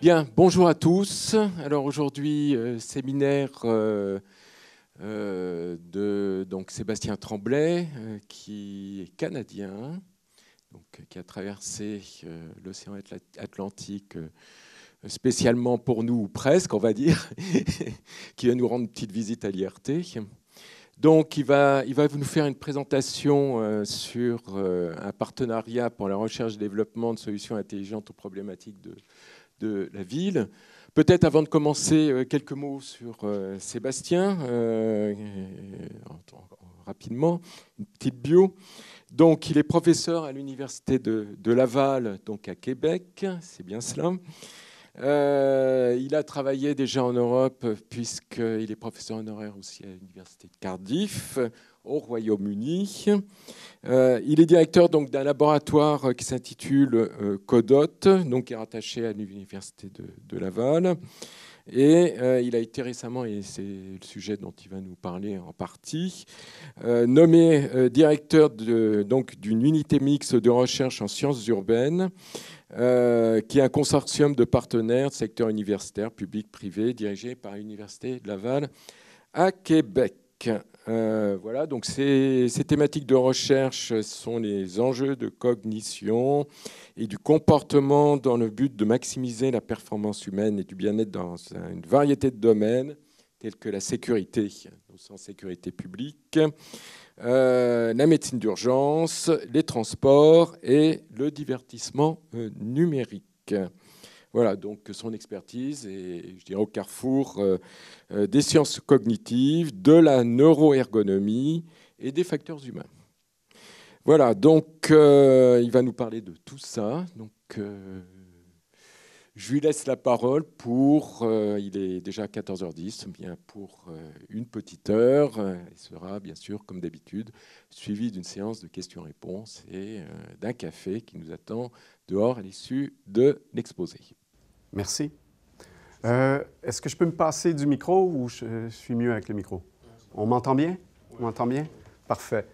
Bien, bonjour à tous. Alors aujourd'hui, séminaire de Sébastien Tremblay, qui est canadien, qui a traversé l'océan Atlantique spécialement pour nous, ou presque, on va dire, qui va nous rendre une petite visite à l'IRT. Donc, il va nous faire une présentation sur un partenariat pour la recherche et développement de solutions intelligentes aux problématiques de la ville. Peut-être avant de commencer, quelques mots sur Sébastien, rapidement, une petite bio. Donc, il est professeur à l'université de Laval, donc à Québec, c'est bien cela. Il a travaillé déjà en Europe puisqu'il est professeur honoraire aussi à l'université de Cardiff, au Royaume-Uni. Il est directeur d'un laboratoire qui s'intitule CODOT, donc qui est rattaché à l'université de Laval. Et il a été récemment, et c'est le sujet dont il va nous parler en partie, nommé directeur d'une unité mixte de recherche en sciences urbaines, qui est un consortium de partenaires du secteur universitaire, public, privé, dirigé par l'Université de Laval à Québec. Voilà, donc ces thématiques de recherche sont les enjeux de cognition et du comportement dans le but de maximiser la performance humaine et du bien-être dans une variété de domaines tels que la sécurité, au sens sécurité publique, la médecine d'urgence, les transports et le divertissement numérique. Voilà, donc son expertise est, je dirais, au carrefour des sciences cognitives, de la neuroergonomie et des facteurs humains. Voilà, donc il va nous parler de tout ça. Donc, je lui laisse la parole pour, il est déjà 14h10, bien pour une petite heure. Il sera, bien sûr, comme d'habitude, suivi d'une séance de questions-réponses et d'un café qui nous attend dehors à l'issue de l'exposé. Merci. Est-ce que je peux me passer du micro ou je suis mieux avec le micro? On m'entend bien? On m'entend bien? Parfait.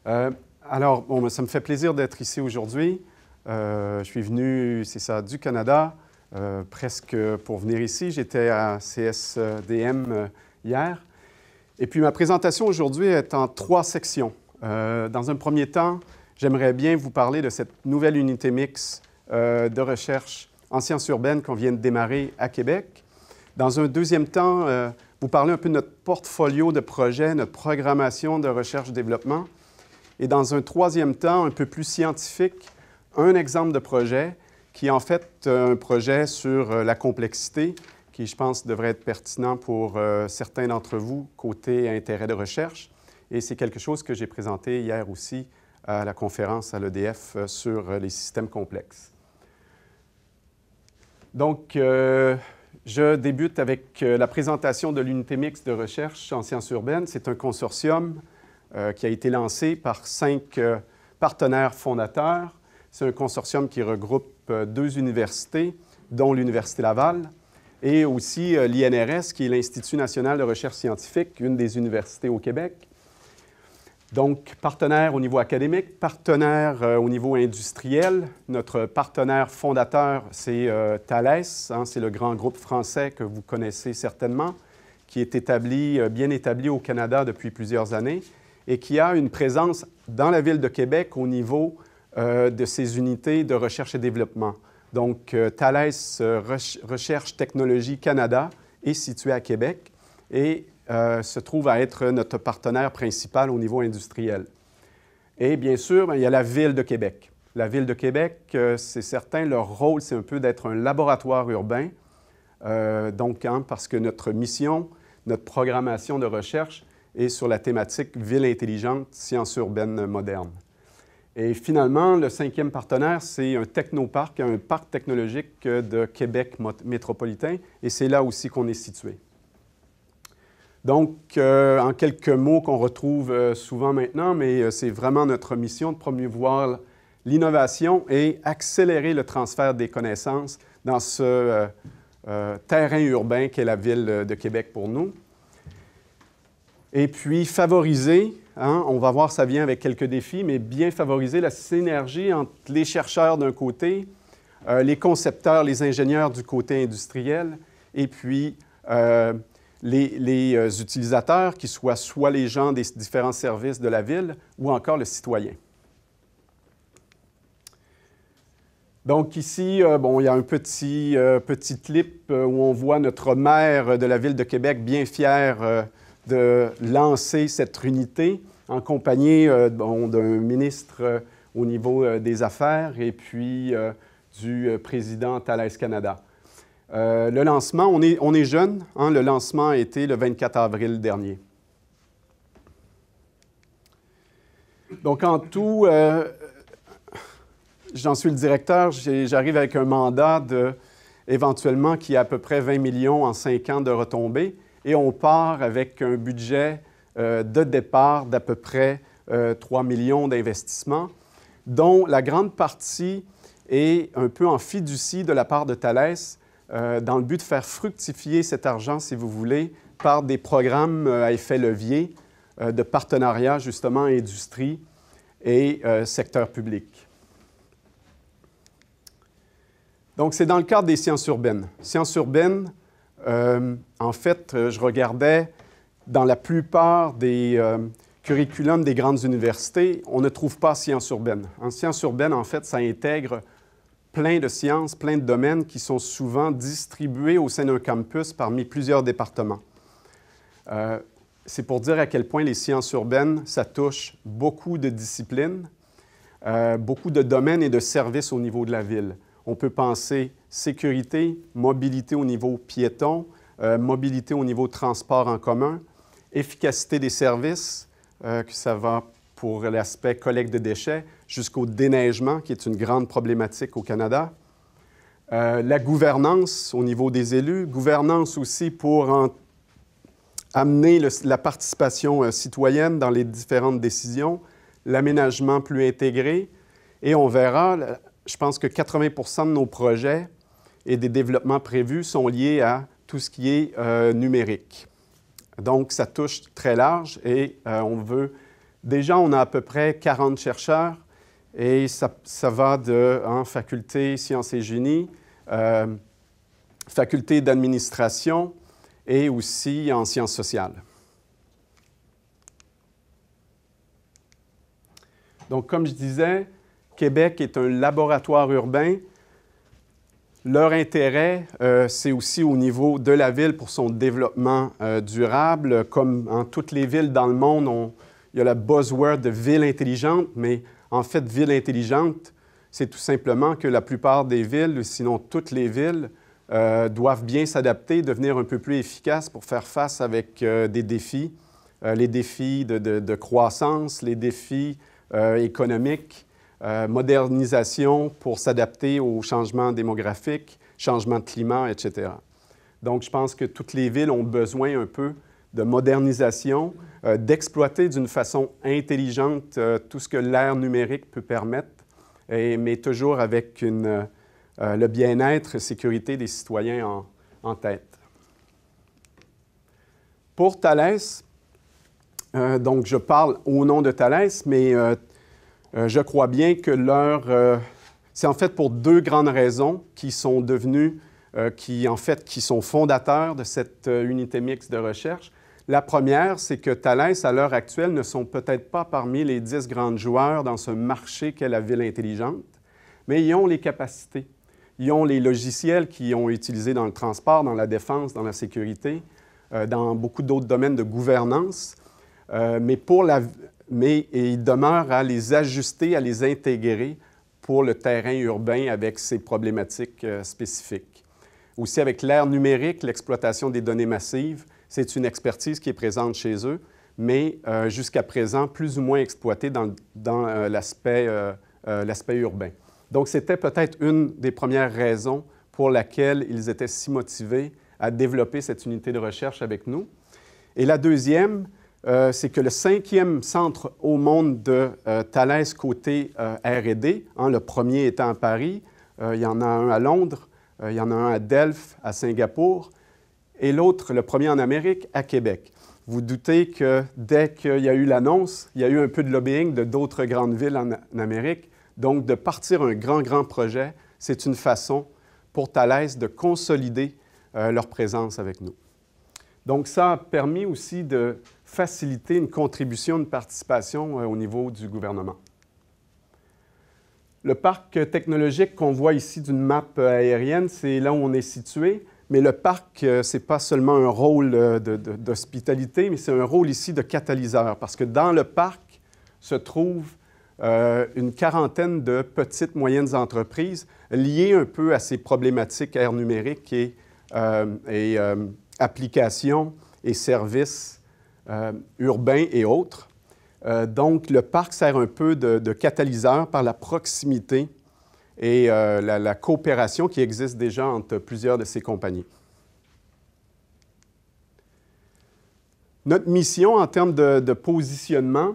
Alors, bon, ça me fait plaisir d'être ici aujourd'hui. Je suis venu, c'est ça, du Canada, presque pour venir ici. J'étais à CSDM hier. Et puis, ma présentation aujourd'hui est en 3 sections. Dans un premier temps, j'aimerais bien vous parler de cette nouvelle unité mixte de recherche en sciences urbaines qu'on vient de démarrer à Québec. Dans un deuxième temps, vous parler un peu de notre portfolio de projets, notre programmation de recherche-développement. Et dans un troisième temps, un peu plus scientifique, un exemple de projet qui est en fait un projet sur la complexité, qui, je pense, devrait être pertinent pour certains d'entre vous, côté intérêt de recherche. Et c'est quelque chose que j'ai présenté hier aussi à la conférence à l'EDF sur les systèmes complexes. Donc, je débute avec la présentation de l'unité mixte de recherche en sciences urbaines. C'est un consortium qui a été lancé par 5 partenaires fondateurs. C'est un consortium qui regroupe 2 universités, dont l'Université Laval, et aussi l'INRS, qui est l'Institut national de recherche scientifique, une des universités au Québec. Donc, partenaire au niveau académique, partenaire au niveau industriel. Notre partenaire fondateur, c'est Thales, c'est le grand groupe français que vous connaissez certainement, qui est bien établi au Canada depuis plusieurs années et qui a une présence dans la ville de Québec au niveau de ses unités de recherche et développement. Donc, Thales Recherche Technologie Canada est situé à Québec et se trouve à être notre partenaire principal au niveau industriel. Et bien sûr, il y a la Ville de Québec. La Ville de Québec, c'est certain, leur rôle, c'est un peu d'être un laboratoire urbain. Parce que notre mission, notre programmation de recherche est sur la thématique Ville intelligente, sciences urbaines modernes. Et finalement, le 5e partenaire, c'est un technoparc, un parc technologique de Québec métropolitain, et c'est là aussi qu'on est situé. Donc, en quelques mots qu'on retrouve souvent maintenant, mais c'est vraiment notre mission de promouvoir l'innovation et accélérer le transfert des connaissances dans ce terrain urbain qu'est la Ville de Québec pour nous. Et puis, favoriser, on va voir, ça vient avec quelques défis, mais bien favoriser la synergie entre les chercheurs d'un côté, les concepteurs, les ingénieurs du côté industriel, et puis les utilisateurs, qui soient soit les gens des différents services de la ville ou encore le citoyen. Donc ici, bon, il y a un petit clip où on voit notre maire de la Ville de Québec bien fier de lancer cette unité en compagnie d'un ministre au niveau des Affaires et puis du président Thales Canada. Le lancement, on est jeune, hein, le lancement a été le 24 avril dernier. Donc en tout, j'en suis le directeur, j'arrive avec un mandat éventuellement qui a à peu près 20 millions en 5 ans de retombées et on part avec un budget de départ d'à peu près 3 millions d'investissements, dont la grande partie est un peu en fiducie de la part de Thales dans le but de faire fructifier cet argent, si vous voulez, par des programmes à effet levier de partenariat, justement, industrie et secteur public. Donc, c'est dans le cadre des sciences urbaines. Sciences urbaines, en fait, je regardais dans la plupart des curriculums des grandes universités, on ne trouve pas sciences urbaines. En sciences urbaines, en fait, ça intègre plein de sciences, plein de domaines qui sont souvent distribués au sein d'un campus parmi plusieurs départements. C'est pour dire à quel point les sciences urbaines, ça touche beaucoup de disciplines, beaucoup de domaines et de services au niveau de la ville. On peut penser sécurité, mobilité au niveau piéton, mobilité au niveau transport en commun, efficacité des services, que ça va pour l'aspect collecte de déchets, jusqu'au déneigement, qui est une grande problématique au Canada. La gouvernance au niveau des élus, gouvernance aussi pour amener la participation citoyenne dans les différentes décisions, l'aménagement plus intégré, et on verra, je pense que 80% de nos projets et des développements prévus sont liés à tout ce qui est numérique. Donc, ça touche très large et on veut... Déjà, on a à peu près 40 chercheurs et ça va de faculté sciences et génie, faculté d'administration et aussi en sciences sociales. Donc, comme je disais, Québec est un laboratoire urbain. Leur intérêt, c'est aussi au niveau de la ville pour son développement durable. Comme en toutes les villes dans le monde, il y a la buzzword de ville intelligente, mais en fait, ville intelligente, c'est tout simplement que la plupart des villes, sinon toutes les villes, doivent bien s'adapter, devenir un peu plus efficaces pour faire face avec des défis, les défis de croissance, les défis économiques, modernisation pour s'adapter aux changements démographiques, changement de climat, etc. Donc, je pense que toutes les villes ont besoin un peu de modernisation, d'exploiter d'une façon intelligente tout ce que l'ère numérique peut permettre, mais toujours avec le bien-être et sécurité des citoyens en tête. Pour Thales, donc je parle au nom de Thales, mais je crois bien que c'est en fait pour deux grandes raisons qui sont devenues, qui sont fondateurs de cette unité mixte de recherche. La première, c'est que Thales, à l'heure actuelle, ne sont peut-être pas parmi les 10 grands joueurs dans ce marché qu'est la ville intelligente, mais ils ont les capacités. Ils ont les logiciels qu'ils ont utilisés dans le transport, dans la défense, dans la sécurité, dans beaucoup d'autres domaines de gouvernance, mais ils demeurent à les ajuster, à les intégrer pour le terrain urbain avec ses problématiques spécifiques. Aussi, avec l'ère numérique, l'exploitation des données massives, c'est une expertise qui est présente chez eux, mais jusqu'à présent, plus ou moins exploitée dans l'aspect urbain. Donc, c'était peut-être une des premières raisons pour laquelle ils étaient si motivés à développer cette unité de recherche avec nous. Et la deuxième, c'est que le 5e centre au monde de Thales côté R&D, le premier étant à Paris, il y en a un à Londres, il y en a un à Delft, à Singapour, et l'autre, le premier en Amérique, à Québec. Vous doutez que dès qu'il y a eu l'annonce, il y a eu un peu de lobbying de d'autres grandes villes en Amérique. Donc, de partir un grand projet, c'est une façon pour Thales de consolider leur présence avec nous. Donc, ça a permis aussi de faciliter une contribution, une participation au niveau du gouvernement. Le parc technologique qu'on voit ici d'une map aérienne, c'est là où on est situé. Mais le parc, ce n'est pas seulement un rôle d'hospitalité, mais c'est un rôle ici de catalyseur. Parce que dans le parc se trouvent une quarantaine de petites, moyennes entreprises liées un peu à ces problématiques air numérique et applications et services urbains et autres. Donc, le parc sert un peu de catalyseur par la proximité et la coopération qui existe déjà entre plusieurs de ces compagnies. Notre mission en termes de positionnement,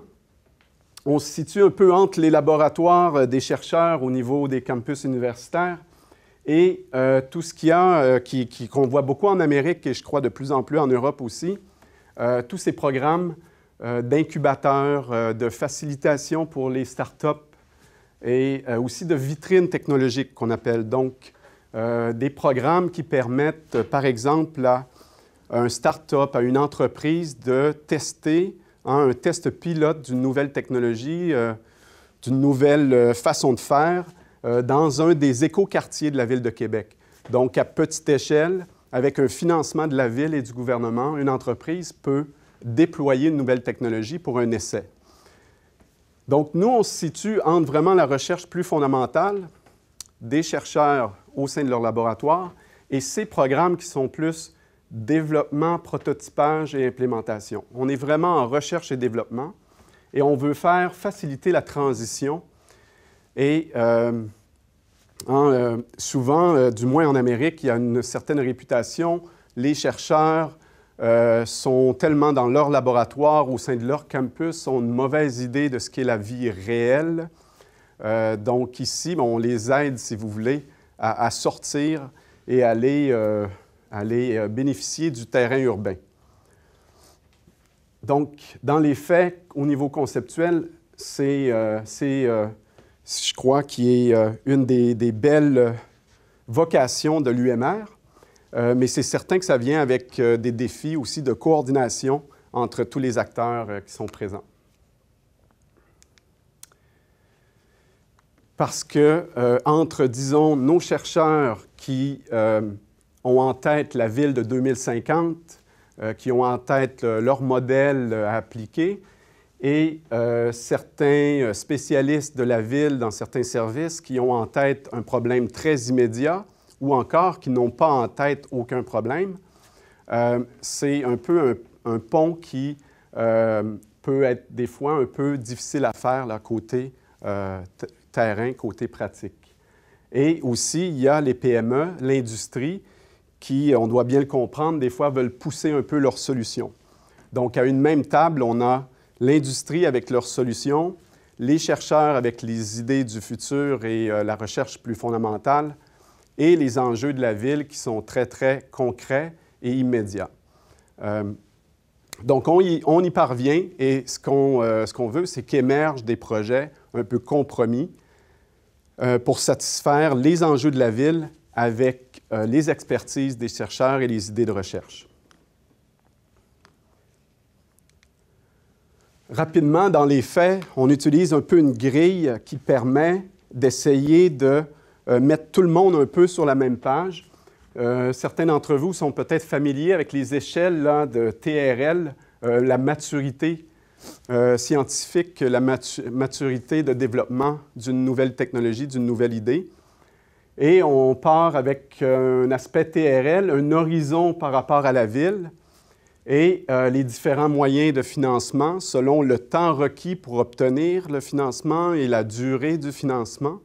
on se situe un peu entre les laboratoires des chercheurs au niveau des campus universitaires et tout ce qu'il y a, qu'on voit beaucoup en Amérique et je crois de plus en plus en Europe aussi, tous ces programmes d'incubateurs, de facilitation pour les startups et aussi de vitrines technologiques qu'on appelle. Donc, des programmes qui permettent, par exemple, à un start-up, à une entreprise de tester un test pilote d'une nouvelle technologie, d'une nouvelle façon de faire dans un des écoquartiers de la Ville de Québec. Donc, à petite échelle, avec un financement de la Ville et du gouvernement, une entreprise peut déployer une nouvelle technologie pour un essai. Donc, nous, on se situe entre vraiment la recherche plus fondamentale des chercheurs au sein de leur laboratoire et ces programmes qui sont plus développement, prototypage et implémentation. On est vraiment en recherche et développement et on veut faciliter la transition et souvent, du moins en Amérique, il y a une certaine réputation. Les chercheurs sont tellement dans leur laboratoire, au sein de leur campus, ont une mauvaise idée de ce qu'est la vie réelle. Donc ici, on les aide, si vous voulez, à sortir et aller bénéficier du terrain urbain. Donc, dans les faits, au niveau conceptuel, je crois, qui est une des belles vocations de l'UMR. Mais c'est certain que ça vient avec des défis aussi de coordination entre tous les acteurs qui sont présents. Parce que entre, disons, nos chercheurs qui ont en tête la ville de 2050, qui ont en tête leur modèle à appliquer, et certains spécialistes de la ville dans certains services qui ont en tête un problème très immédiat, ou encore qui n'ont pas en tête aucun problème, c'est un peu un pont qui peut être des fois un peu difficile à faire là, côté terrain, côté pratique. Et aussi, il y a les PME, l'industrie, qui, on doit bien le comprendre, des fois veulent pousser un peu leurs solutions. Donc, à une même table, on a l'industrie avec leurs solutions, les chercheurs avec les idées du futur et la recherche plus fondamentale, et les enjeux de la ville qui sont très, très concrets et immédiats. Donc, on y parvient et ce qu'on veut, c'est qu'émergent des projets un peu compromis pour satisfaire les enjeux de la ville avec les expertises des chercheurs et les idées de recherche. Rapidement, dans les faits, on utilise un peu une grille qui permet d'essayer de mettre tout le monde un peu sur la même page. Certains d'entre vous sont peut-être familiers avec les échelles là, de TRL, la maturité scientifique, la maturité de développement d'une nouvelle technologie, d'une nouvelle idée. Et on part avec un aspect TRL, un horizon par rapport à la ville et les différents moyens de financement selon le temps requis pour obtenir le financement et la durée du financement,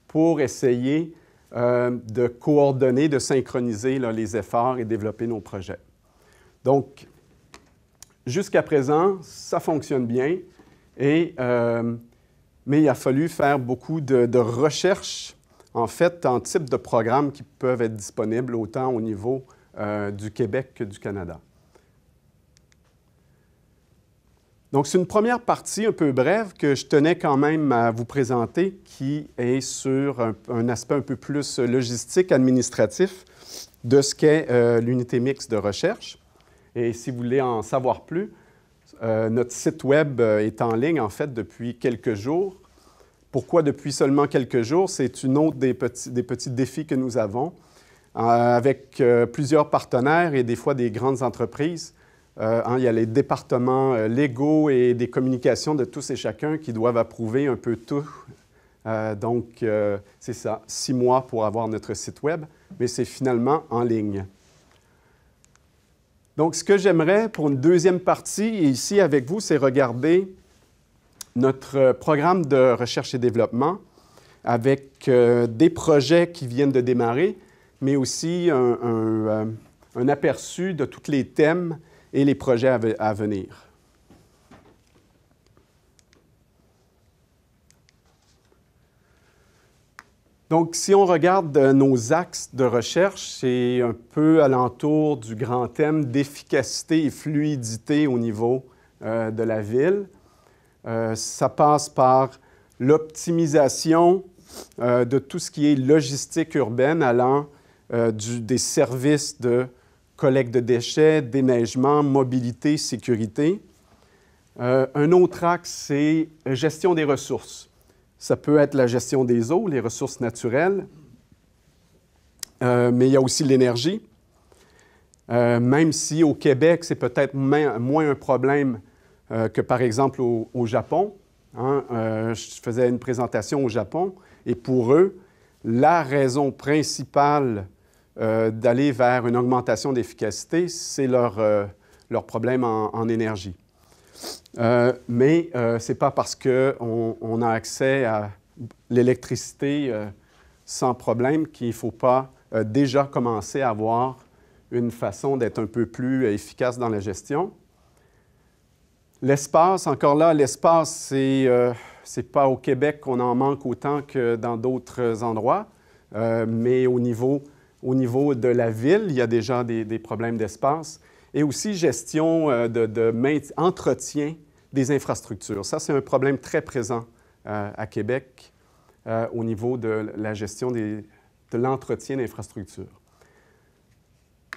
pour essayer de coordonner, de synchroniser là, les efforts et développer nos projets. Donc, jusqu'à présent, ça fonctionne bien, mais il a fallu faire beaucoup de recherches, en fait, en type de programmes qui peuvent être disponibles autant au niveau du Québec que du Canada. Donc, c'est une première partie un peu brève que je tenais quand même à vous présenter, qui est sur un aspect un peu plus logistique, administratif de ce qu'est l'unité mixte de recherche. Et si vous voulez en savoir plus, notre site Web est en ligne, en fait, depuis quelques jours. Pourquoi depuis seulement quelques jours? C'est une autre des petits défis que nous avons avec plusieurs partenaires et des fois des grandes entreprises. Il y a les départements légaux et des communications de tous et chacun qui doivent approuver un peu tout. Donc, c'est ça, 6 mois pour avoir notre site Web, mais c'est finalement en ligne. Donc, ce que j'aimerais pour une deuxième partie, ici avec vous, c'est regarder notre programme de recherche et développement avec des projets qui viennent de démarrer, mais aussi un aperçu de tous les thèmes et les projets à venir. Donc, si on regarde nos axes de recherche, c'est un peu alentour du grand thème d'efficacité et fluidité au niveau de la ville. Ça passe par l'optimisation de tout ce qui est logistique urbaine allant des services de collecte de déchets, déneigement, mobilité, sécurité. Un autre axe, c'est gestion des ressources. Ça peut être la gestion des eaux, les ressources naturelles, mais il y a aussi l'énergie. Même si au Québec, c'est peut-être moins un problème que, par exemple, au Japon. Je faisais une présentation au Japon, et pour eux, la raison principale d'aller vers une augmentation d'efficacité, c'est leur problème en énergie. Mais ce n'est pas parce qu'on a accès à l'électricité sans problème qu'il ne faut pas déjà commencer à avoir une façon d'être un peu plus efficace dans la gestion. L'espace, encore là, l'espace, c'est pas au Québec qu'on en manque autant que dans d'autres endroits, mais au niveau de la ville, il y a déjà des problèmes d'espace. Et aussi gestion entretien des infrastructures. Ça, c'est un problème très présent à Québec au niveau de la gestion de l'entretien d'infrastructures.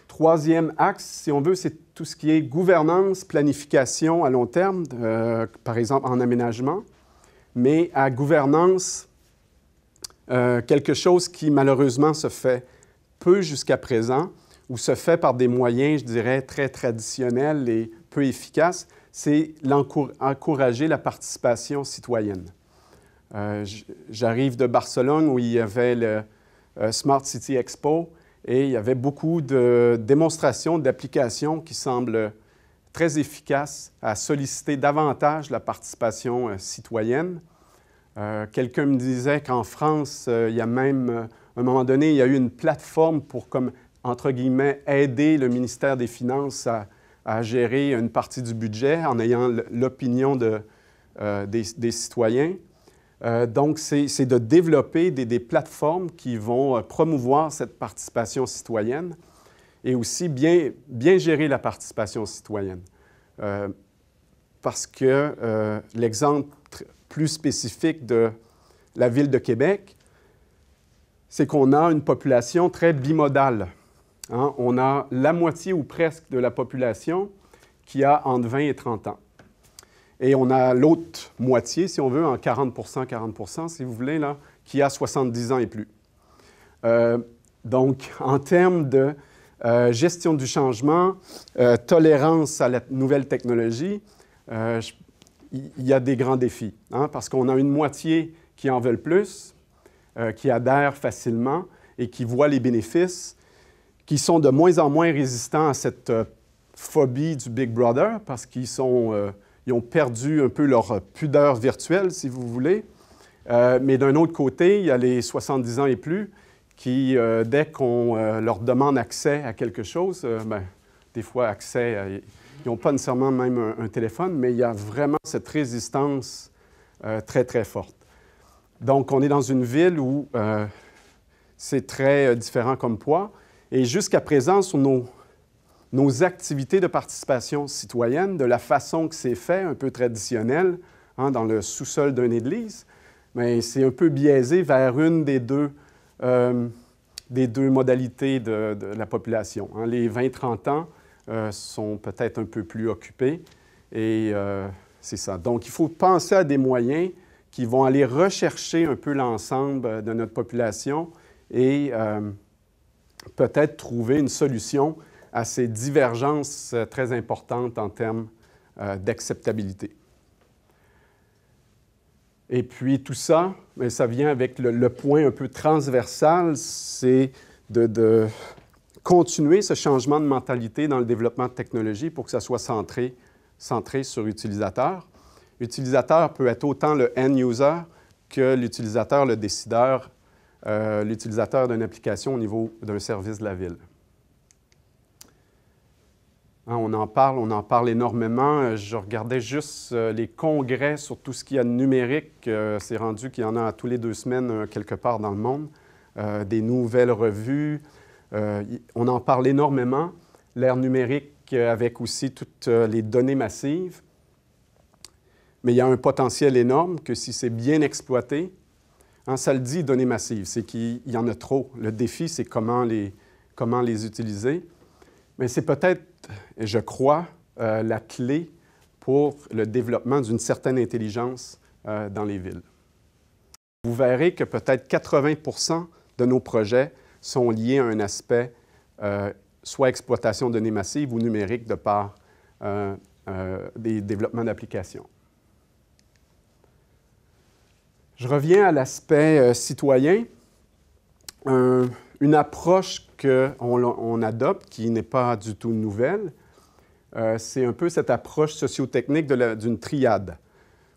Troisième axe, si on veut, c'est tout ce qui est gouvernance, planification à long terme, par exemple en aménagement, mais à gouvernance, quelque chose qui malheureusement se fait peu jusqu'à présent, ou se fait par des moyens, je dirais, très traditionnels et peu efficaces, c'est encourager la participation citoyenne. J'arrive de Barcelone où il y avait le Smart City Expo et il y avait beaucoup de démonstrations, d'applications qui semblent très efficaces à solliciter davantage la participation citoyenne. Quelqu'un me disait qu'en France, il y a même, à un moment donné, il y a eu une plateforme pour, comme, entre guillemets, aider le ministère des Finances à gérer une partie du budget en ayant l'opinion des citoyens. Donc, c'est de développer des plateformes qui vont promouvoir cette participation citoyenne et aussi bien gérer la participation citoyenne. Parce que l'exemple plus spécifique de la Ville de Québec, c'est qu'on a une population très bimodale. On a la moitié ou presque de la population qui a entre 20 et 30 ans. Et on a l'autre moitié, si on veut, en 40 si vous voulez, là, qui a 70 ans et plus. Donc, en termes de gestion du changement, tolérance à la nouvelle technologie, il y a des grands défis, parce qu'on a une moitié qui en veulent plus, qui adhèrent facilement et qui voient les bénéfices, qui sont de moins en moins résistants à cette phobie du Big Brother, parce qu'ils ils ont perdu un peu leur pudeur virtuelle, si vous voulez. Mais d'un autre côté, il y a les 70 ans et plus qui, dès qu'on leur demande accès à quelque chose, des fois accès, ils n'ont pas nécessairement même un téléphone, mais il y a vraiment cette résistance très, très forte. Donc, on est dans une ville où c'est très différent comme poids. Et jusqu'à présent, sur nos activités de participation citoyenne, de la façon que c'est fait, un peu traditionnelle, hein, dans le sous-sol d'une église, mais c'est un peu biaisé vers une des deux modalités de la population. Hein. Les 20-30 ans sont peut-être un peu plus occupés et c'est ça. Donc, il faut penser à des moyens qui vont aller rechercher un peu l'ensemble de notre population et peut-être trouver une solution à ces divergences très importantes en termes d'acceptabilité. Et puis tout ça, bien, ça vient avec le point un peu transversal, c'est de continuer ce changement de mentalité dans le développement de technologie pour que ça soit centré sur l'utilisateur. L'utilisateur peut être autant le end-user que l'utilisateur, le décideur, l'utilisateur d'une application au niveau d'un service de la ville. Hein, on en parle énormément. Je regardais juste les congrès sur tout ce qu'il y a de numérique. C'est rendu qu'il y en a tous les 2 semaines quelque part dans le monde. Des nouvelles revues. On en parle énormément. L'ère numérique avec aussi toutes les données massives. Mais il y a un potentiel énorme que si c'est bien exploité, hein, ça le dit, données massives, c'est qu'il y en a trop. Le défi, c'est comment les utiliser. Mais c'est peut-être, je crois, la clé pour le développement d'une certaine intelligence dans les villes. Vous verrez que peut-être 80% de nos projets sont liés à un aspect soit exploitation de données massives ou numérique de par des développements d'applications. Je reviens à l'aspect citoyen. Une approche qu'on adopte, qui n'est pas du tout nouvelle, c'est un peu cette approche sociotechnique d'une triade,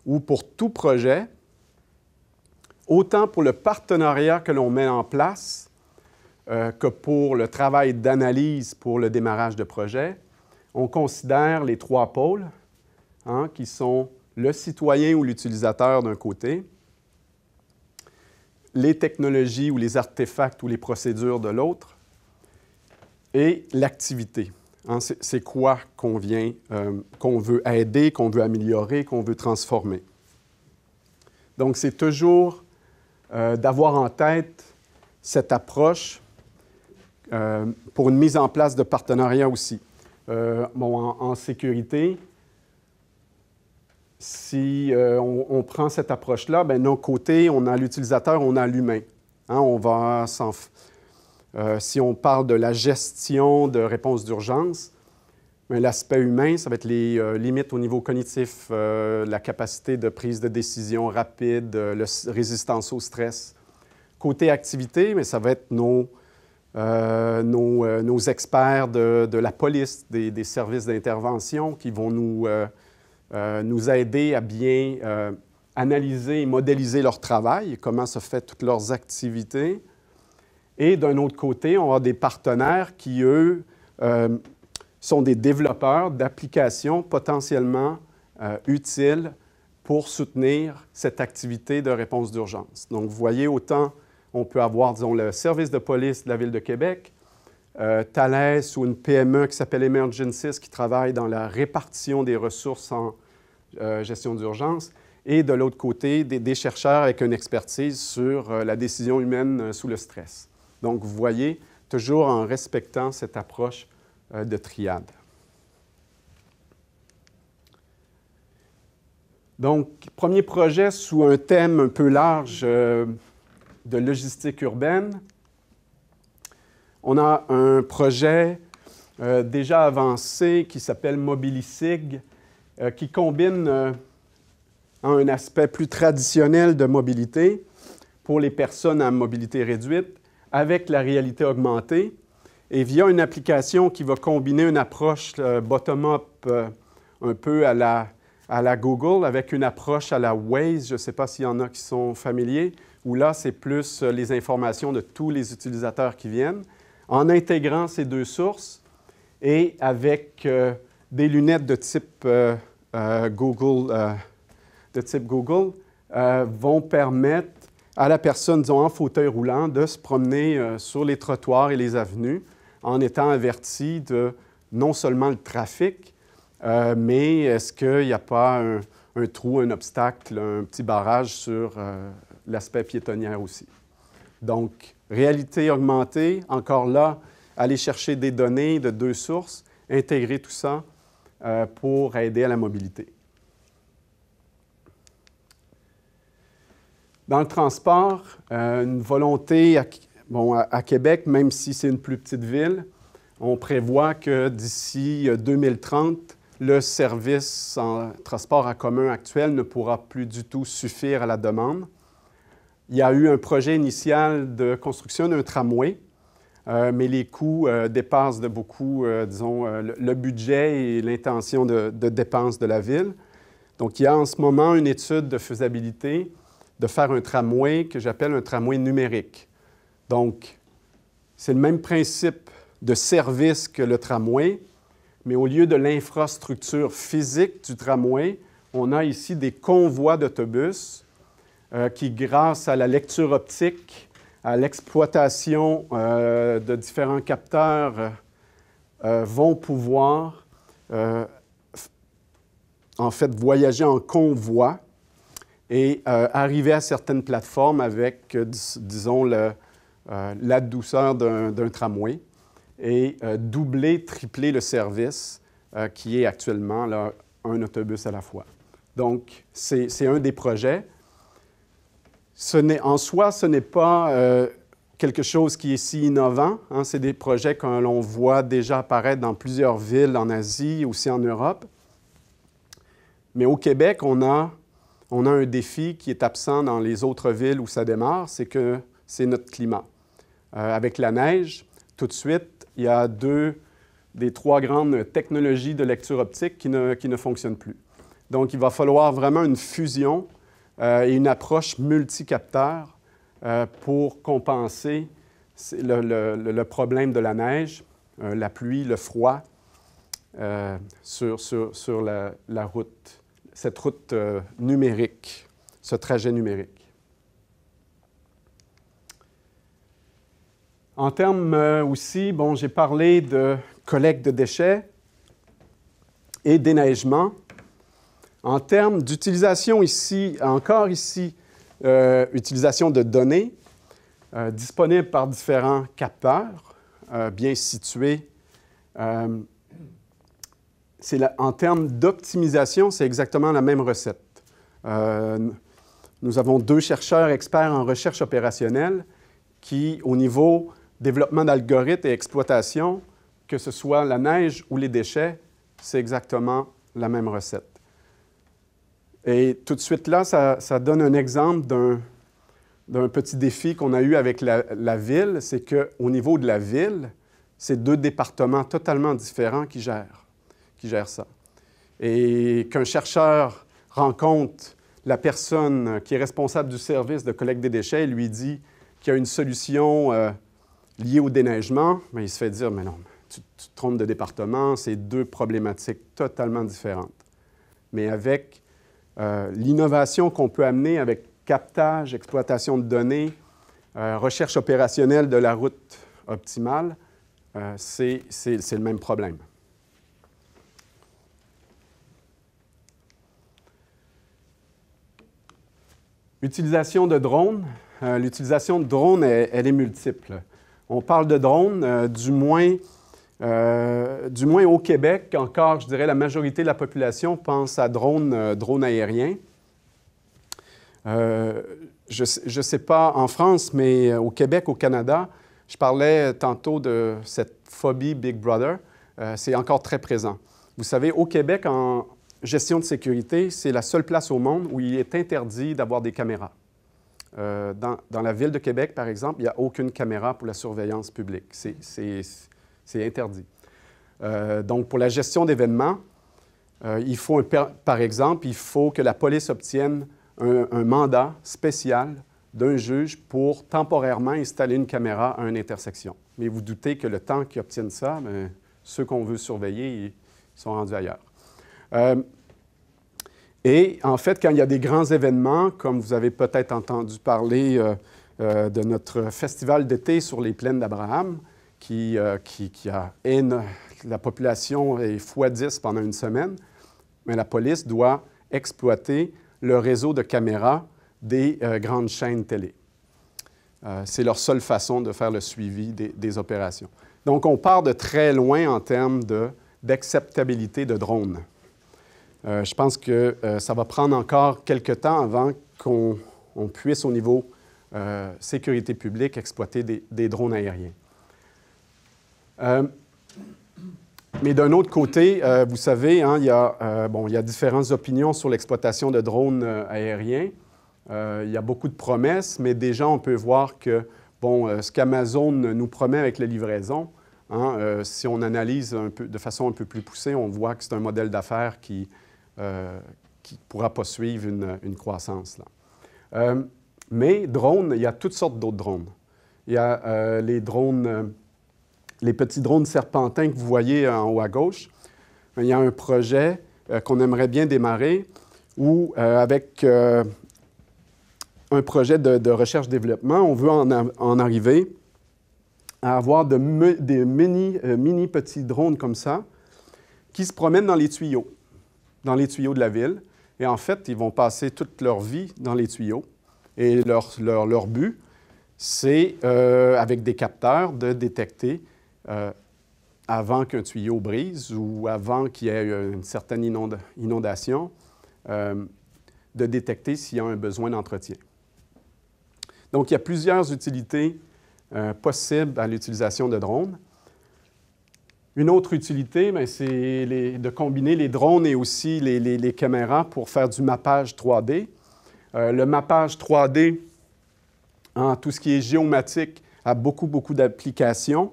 où pour tout projet, autant pour le partenariat que l'on met en place que pour le travail d'analyse pour le démarrage de projet, on considère les 3 pôles, hein, qui sont le citoyen ou l'utilisateur d'un côté, les technologies ou les artefacts ou les procédures de l'autre, et l'activité. Hein, c'est quoi qu'on veut aider, qu'on veut améliorer, qu'on veut transformer. Donc, c'est toujours d'avoir en tête cette approche pour une mise en place de partenariat aussi. En sécurité, si on prend cette approche-là, bien, d'un côté, on a l'utilisateur, on a l'humain. Hein, si on parle de la gestion de réponses d'urgence, l'aspect humain, ça va être les limites au niveau cognitif, la capacité de prise de décision rapide, la résistance au stress. Côté activité, mais ça va être nos experts de la police, des services d'intervention qui vont nous aider à bien analyser et modéliser leur travail, comment se fait toutes leurs activités. Et d'un autre côté, on a des partenaires qui, eux, sont des développeurs d'applications potentiellement utiles pour soutenir cette activité de réponse d'urgence. Donc, vous voyez, autant on peut avoir, disons, le service de police de la Ville de Québec, Thales ou une PME qui s'appelle Emergencies qui travaille dans la répartition des ressources en gestion d'urgence, et de l'autre côté, des chercheurs avec une expertise sur la décision humaine sous le stress. Donc, vous voyez, toujours en respectant cette approche de triade. Donc, premier projet sous un thème un peu large de logistique urbaine. On a un projet déjà avancé qui s'appelle Mobilisig, qui combine un aspect plus traditionnel de mobilité pour les personnes à mobilité réduite avec la réalité augmentée et via une application qui va combiner une approche bottom-up un peu à la Google avec une approche à la Waze. Je ne sais pas s'il y en a qui sont familiers, où là, c'est plus les informations de tous les utilisateurs qui viennent, en intégrant ces 2 sources et avec des lunettes de type Google, vont permettre à la personne, disons, en fauteuil roulant, de se promener sur les trottoirs et les avenues en étant avertie de non seulement le trafic, mais est-ce qu'il n'y a pas un trou, un obstacle, un petit barrage sur l'aspect piétonnière aussi. Donc, réalité augmentée, encore là, aller chercher des données de 2 sources, intégrer tout ça pour aider à la mobilité. Dans le transport, une volonté à Québec, même si c'est une plus petite ville, on prévoit que d'ici 2030, le service en transport en commun actuel ne pourra plus du tout suffire à la demande. Il y a eu un projet initial de construction d'un tramway, mais les coûts dépassent de beaucoup, disons, le budget et l'intention de dépenses de la ville. Donc, il y a en ce moment une étude de faisabilité de faire un tramway que j'appelle un tramway numérique. Donc, c'est le même principe de service que le tramway, mais au lieu de l'infrastructure physique du tramway, on a ici des convois d'autobus qui, grâce à la lecture optique, à l'exploitation de différents capteurs, vont pouvoir, en fait, voyager en convoi et arriver à certaines plateformes avec, disons, la douceur d'un tramway et doubler, tripler le service qui est actuellement là, un autobus à la fois. Donc, c'est un des projets. En soi, ce n'est pas quelque chose qui est si innovant. Hein. C'est des projets que l'on voit déjà apparaître dans plusieurs villes en Asie, aussi en Europe. Mais au Québec, on a un défi qui est absent dans les autres villes où ça démarre, c'est que c'est notre climat. Avec la neige, tout de suite, il y a 2 des 3 grandes technologies de lecture optique qui ne fonctionnent plus. Donc, il va falloir vraiment une fusion et une approche multicapteur pour compenser le problème de la neige, la pluie, le froid sur la route, cette route numérique, ce trajet numérique. En termes aussi, bon, j'ai parlé de collecte de déchets et déneigement. En termes d'utilisation ici, utilisation de données disponibles par différents capteurs bien situés. En termes d'optimisation, c'est exactement la même recette. Nous avons 2 chercheurs experts en recherche opérationnelle qui, au niveau développement d'algorithmes et exploitation, que ce soit la neige ou les déchets, c'est exactement la même recette. Et tout de suite là, ça donne un exemple d'un petit défi qu'on a eu avec la ville, c'est qu'au niveau de la ville, c'est 2 départements totalement différents qui gèrent ça. Et qu'un chercheur rencontre la personne qui est responsable du service de collecte des déchets et lui dit qu'il y a une solution liée au déneigement, bien, il se fait dire « Mais non, tu te trompes de département, c'est 2 problématiques totalement différentes. » Mais avec l'innovation qu'on peut amener avec captage, exploitation de données, recherche opérationnelle de la route optimale, c'est le même problème. Utilisation de drones. L'utilisation de drones, elle est multiple. On parle de drones, du moins au Québec, encore, je dirais, la majorité de la population pense à drones aériens. Je ne sais pas en France, mais au Québec, au Canada, je parlais tantôt de cette phobie Big Brother. C'est encore très présent. Vous savez, au Québec, en gestion de sécurité, c'est la seule place au monde où il est interdit d'avoir des caméras. Dans la ville de Québec, par exemple, il n'y a aucune caméra pour la surveillance publique. C'est interdit. Donc, pour la gestion d'événements, par exemple, il faut que la police obtienne un mandat spécial d'un juge pour temporairement installer une caméra à une intersection. Mais vous doutez que le temps qu'ils obtiennent ça, bien, ceux qu'on veut surveiller, ils sont rendus ailleurs. Et en fait, quand il y a des grands événements, comme vous avez peut-être entendu parler de notre festival d'été sur les plaines d'Abraham, qui a la population est x10 pendant une semaine, mais la police doit exploiter le réseau de caméras des grandes chaînes télé. C'est leur seule façon de faire le suivi des opérations. Donc, on part de très loin en termes d'acceptabilité de drones. Je pense que ça va prendre encore quelques temps avant qu'on puisse, au niveau sécurité publique, exploiter des drones aériens. Mais d'un autre côté, vous savez, hein, il y a différentes opinions sur l'exploitation de drones aériens. Il y a beaucoup de promesses, mais déjà, on peut voir que ce qu'Amazon nous promet avec la livraison, hein, si on analyse de façon un peu plus poussée, on voit que c'est un modèle d'affaires qui pourra pas suivre une croissance, là. Mais drones, il y a toutes sortes d'autres drones. Il y a les petits drones serpentins que vous voyez en haut à gauche. Il y a un projet qu'on aimerait bien démarrer où, avec un projet de recherche-développement, on veut en arriver à avoir des mini petits drones comme ça qui se promènent dans les tuyaux de la ville. Et en fait, ils vont passer toute leur vie dans les tuyaux. Et leur but, c'est, avec des capteurs, de détecter avant qu'un tuyau brise ou avant qu'il y ait une certaine inondation, de détecter s'il y a un besoin d'entretien. Donc, il y a plusieurs utilités possibles à l'utilisation de drones. Une autre utilité, c'est de combiner les drones et aussi les caméras pour faire du mappage 3D. Le mappage 3D, en tout ce qui est géomatique, a beaucoup d'applications,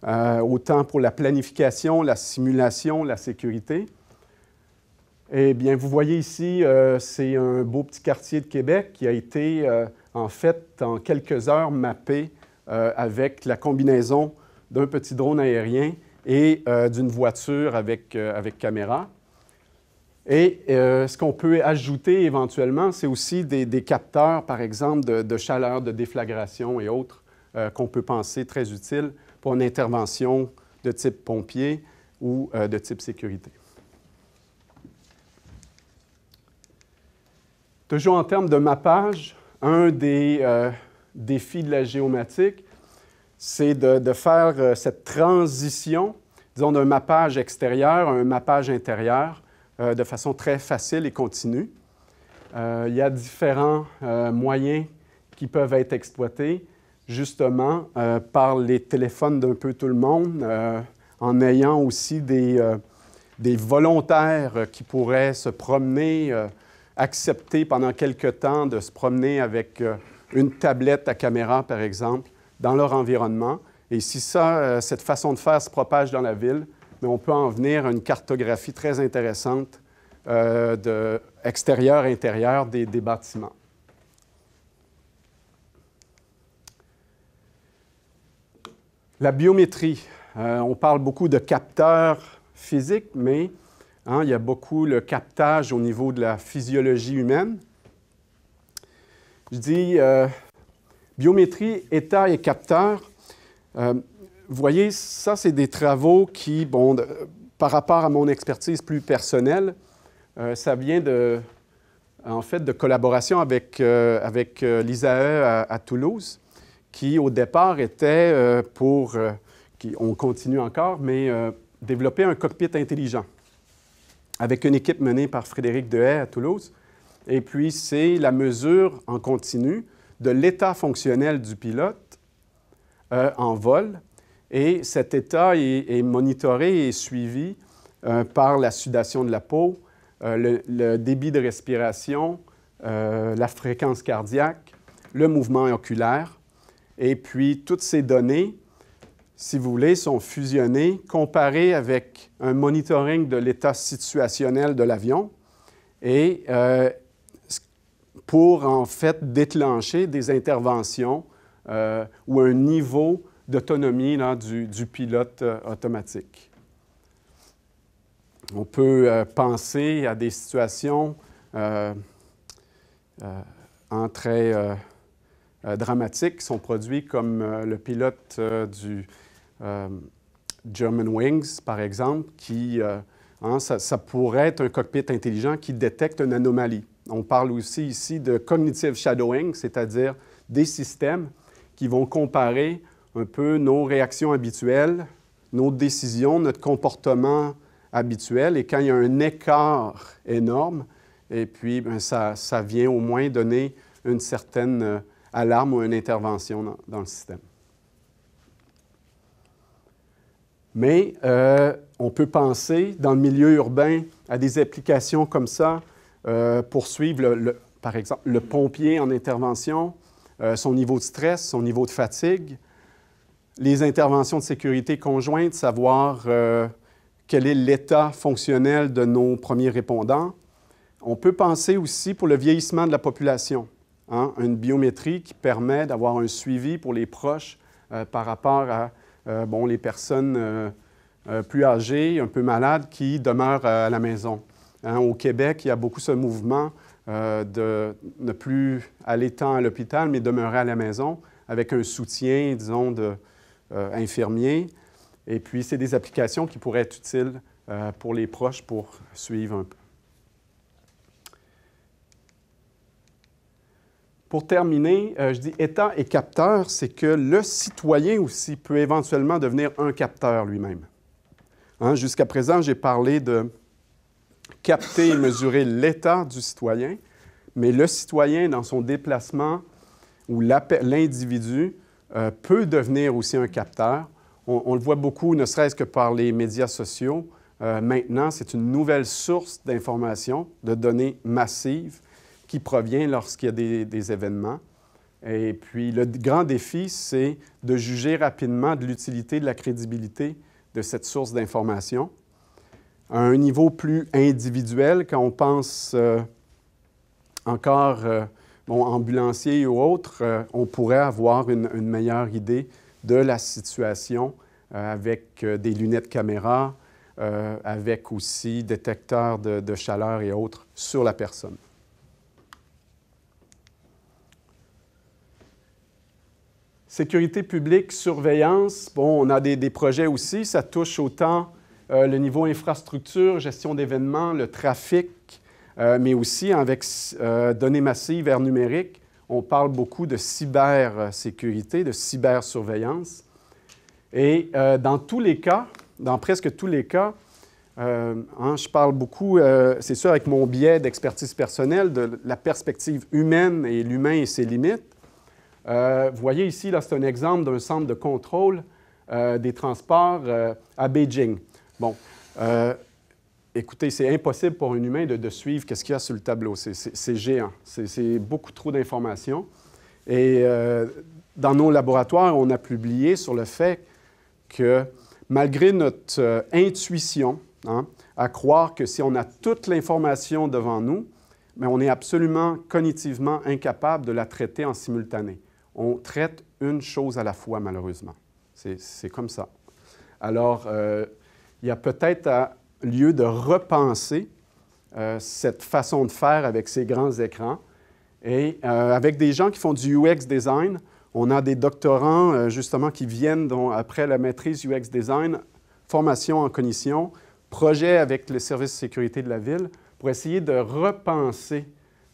autant pour la planification, la simulation, la sécurité. Eh bien, vous voyez ici, c'est un beau petit quartier de Québec qui a été, en fait, en quelques heures, mappé avec la combinaison d'un petit drone aérien et d'une voiture avec caméra. Et ce qu'on peut ajouter éventuellement, c'est aussi des capteurs, par exemple, de chaleur, de déflagration et autres, qu'on peut penser très utiles pour une intervention de type pompier ou de type sécurité. Toujours en termes de mappage, un des défis de la géomatique, c'est de faire cette transition, disons, d'un mappage extérieur à un mappage intérieur de façon très facile et continue. Il y a différents moyens qui peuvent être exploités, justement, par les téléphones d'un peu tout le monde, en ayant aussi des volontaires qui pourraient se promener, accepter pendant quelque temps de se promener avec une tablette à caméra, par exemple, dans leur environnement. Et si cette façon de faire se propage dans la ville, mais on peut en venir à une cartographie très intéressante de extérieur-intérieur des bâtiments. La biométrie. On parle beaucoup de capteurs physiques, mais il y a beaucoup le captage au niveau de la physiologie humaine. Je dis biométrie, état et capteur. Vous voyez, ça, c'est des travaux qui, par rapport à mon expertise plus personnelle, ça vient en fait de collaboration avec l'ISAE à Toulouse, qui au départ était on continue encore, mais développer un cockpit intelligent avec une équipe menée par Frédéric Dehaye à Toulouse. Et puis, c'est la mesure en continu de l'état fonctionnel du pilote en vol. Et cet état est monitoré et suivi par la sudation de la peau, le débit de respiration, la fréquence cardiaque, le mouvement oculaire. Et puis, toutes ces données, si vous voulez, sont fusionnées, comparées avec un monitoring de l'état situationnel de l'avion et pour, en fait, déclencher des interventions ou un niveau d'autonomie du pilote automatique. On peut penser à des situations très dramatiques qui sont produites comme le pilote Germanwings, par exemple, qui, ça pourrait être un cockpit intelligent qui détecte une anomalie. On parle aussi ici de cognitive shadowing, c'est-à-dire des systèmes qui vont comparer un peu nos réactions habituelles, nos décisions, notre comportement habituel. Et quand il y a un écart énorme, et puis bien, ça vient au moins donner une certaine alarme ou une intervention dans le système. Mais on peut penser, dans le milieu urbain, à des applications comme ça pour suivre, par exemple, le pompier en intervention, son niveau de stress, son niveau de fatigue, les interventions de sécurité conjointes, savoir quel est l'état fonctionnel de nos premiers répondants. On peut penser aussi pour le vieillissement de la population, une biométrie qui permet d'avoir un suivi pour les proches par rapport à les personnes plus âgées, un peu malades, qui demeurent à la maison. Au Québec, il y a beaucoup ce mouvement de ne plus aller tant à l'hôpital, mais demeurer à la maison avec un soutien, disons, infirmier. Et puis, c'est des applications qui pourraient être utiles pour les proches pour suivre un peu. Pour terminer, je dis État et capteur, c'est que le citoyen aussi peut éventuellement devenir un capteur lui-même. Jusqu'à présent, j'ai parlé de capter et mesurer l'état du citoyen, mais le citoyen, dans son déplacement, ou l'individu, peut devenir aussi un capteur. On le voit beaucoup, ne serait-ce que par les médias sociaux. Maintenant, c'est une nouvelle source d'information, de données massives, qui provient lorsqu'il y a des événements. Et puis, le grand défi, c'est de juger rapidement de l'utilité, de la crédibilité de cette source d'information. À un niveau plus individuel, quand on pense encore ambulancier ou autre, on pourrait avoir une meilleure idée de la situation avec des lunettes caméra, avec aussi détecteurs de chaleur et autres sur la personne. Sécurité publique, surveillance, on a des projets aussi, ça touche autant le niveau infrastructure, gestion d'événements, le trafic, mais aussi avec données massives, ère numérique, on parle beaucoup de cybersécurité, de cybersurveillance. Et dans tous les cas, dans presque tous les cas, je parle beaucoup, c'est sûr avec mon biais d'expertise personnelle, de la perspective humaine et l'humain et ses limites. Vous voyez ici, là, c'est un exemple d'un centre de contrôle des transports à Beijing. Bon, écoutez, c'est impossible pour un humain de suivre ce qu'il y a sur le tableau. C'est géant. C'est beaucoup trop d'informations. Et dans nos laboratoires, on a publié sur le fait que malgré notre intuition, à croire que si on a toute l'information devant nous, mais on est absolument cognitivement incapable de la traiter en simultané. On traite une chose à la fois, malheureusement. C'est comme ça. Alors, il y a peut-être lieu de repenser cette façon de faire avec ces grands écrans. Et avec des gens qui font du UX design, on a des doctorants, justement, qui viennent après la maîtrise UX design, formation en cognition, projet avec le service de sécurité de la ville, pour essayer de repenser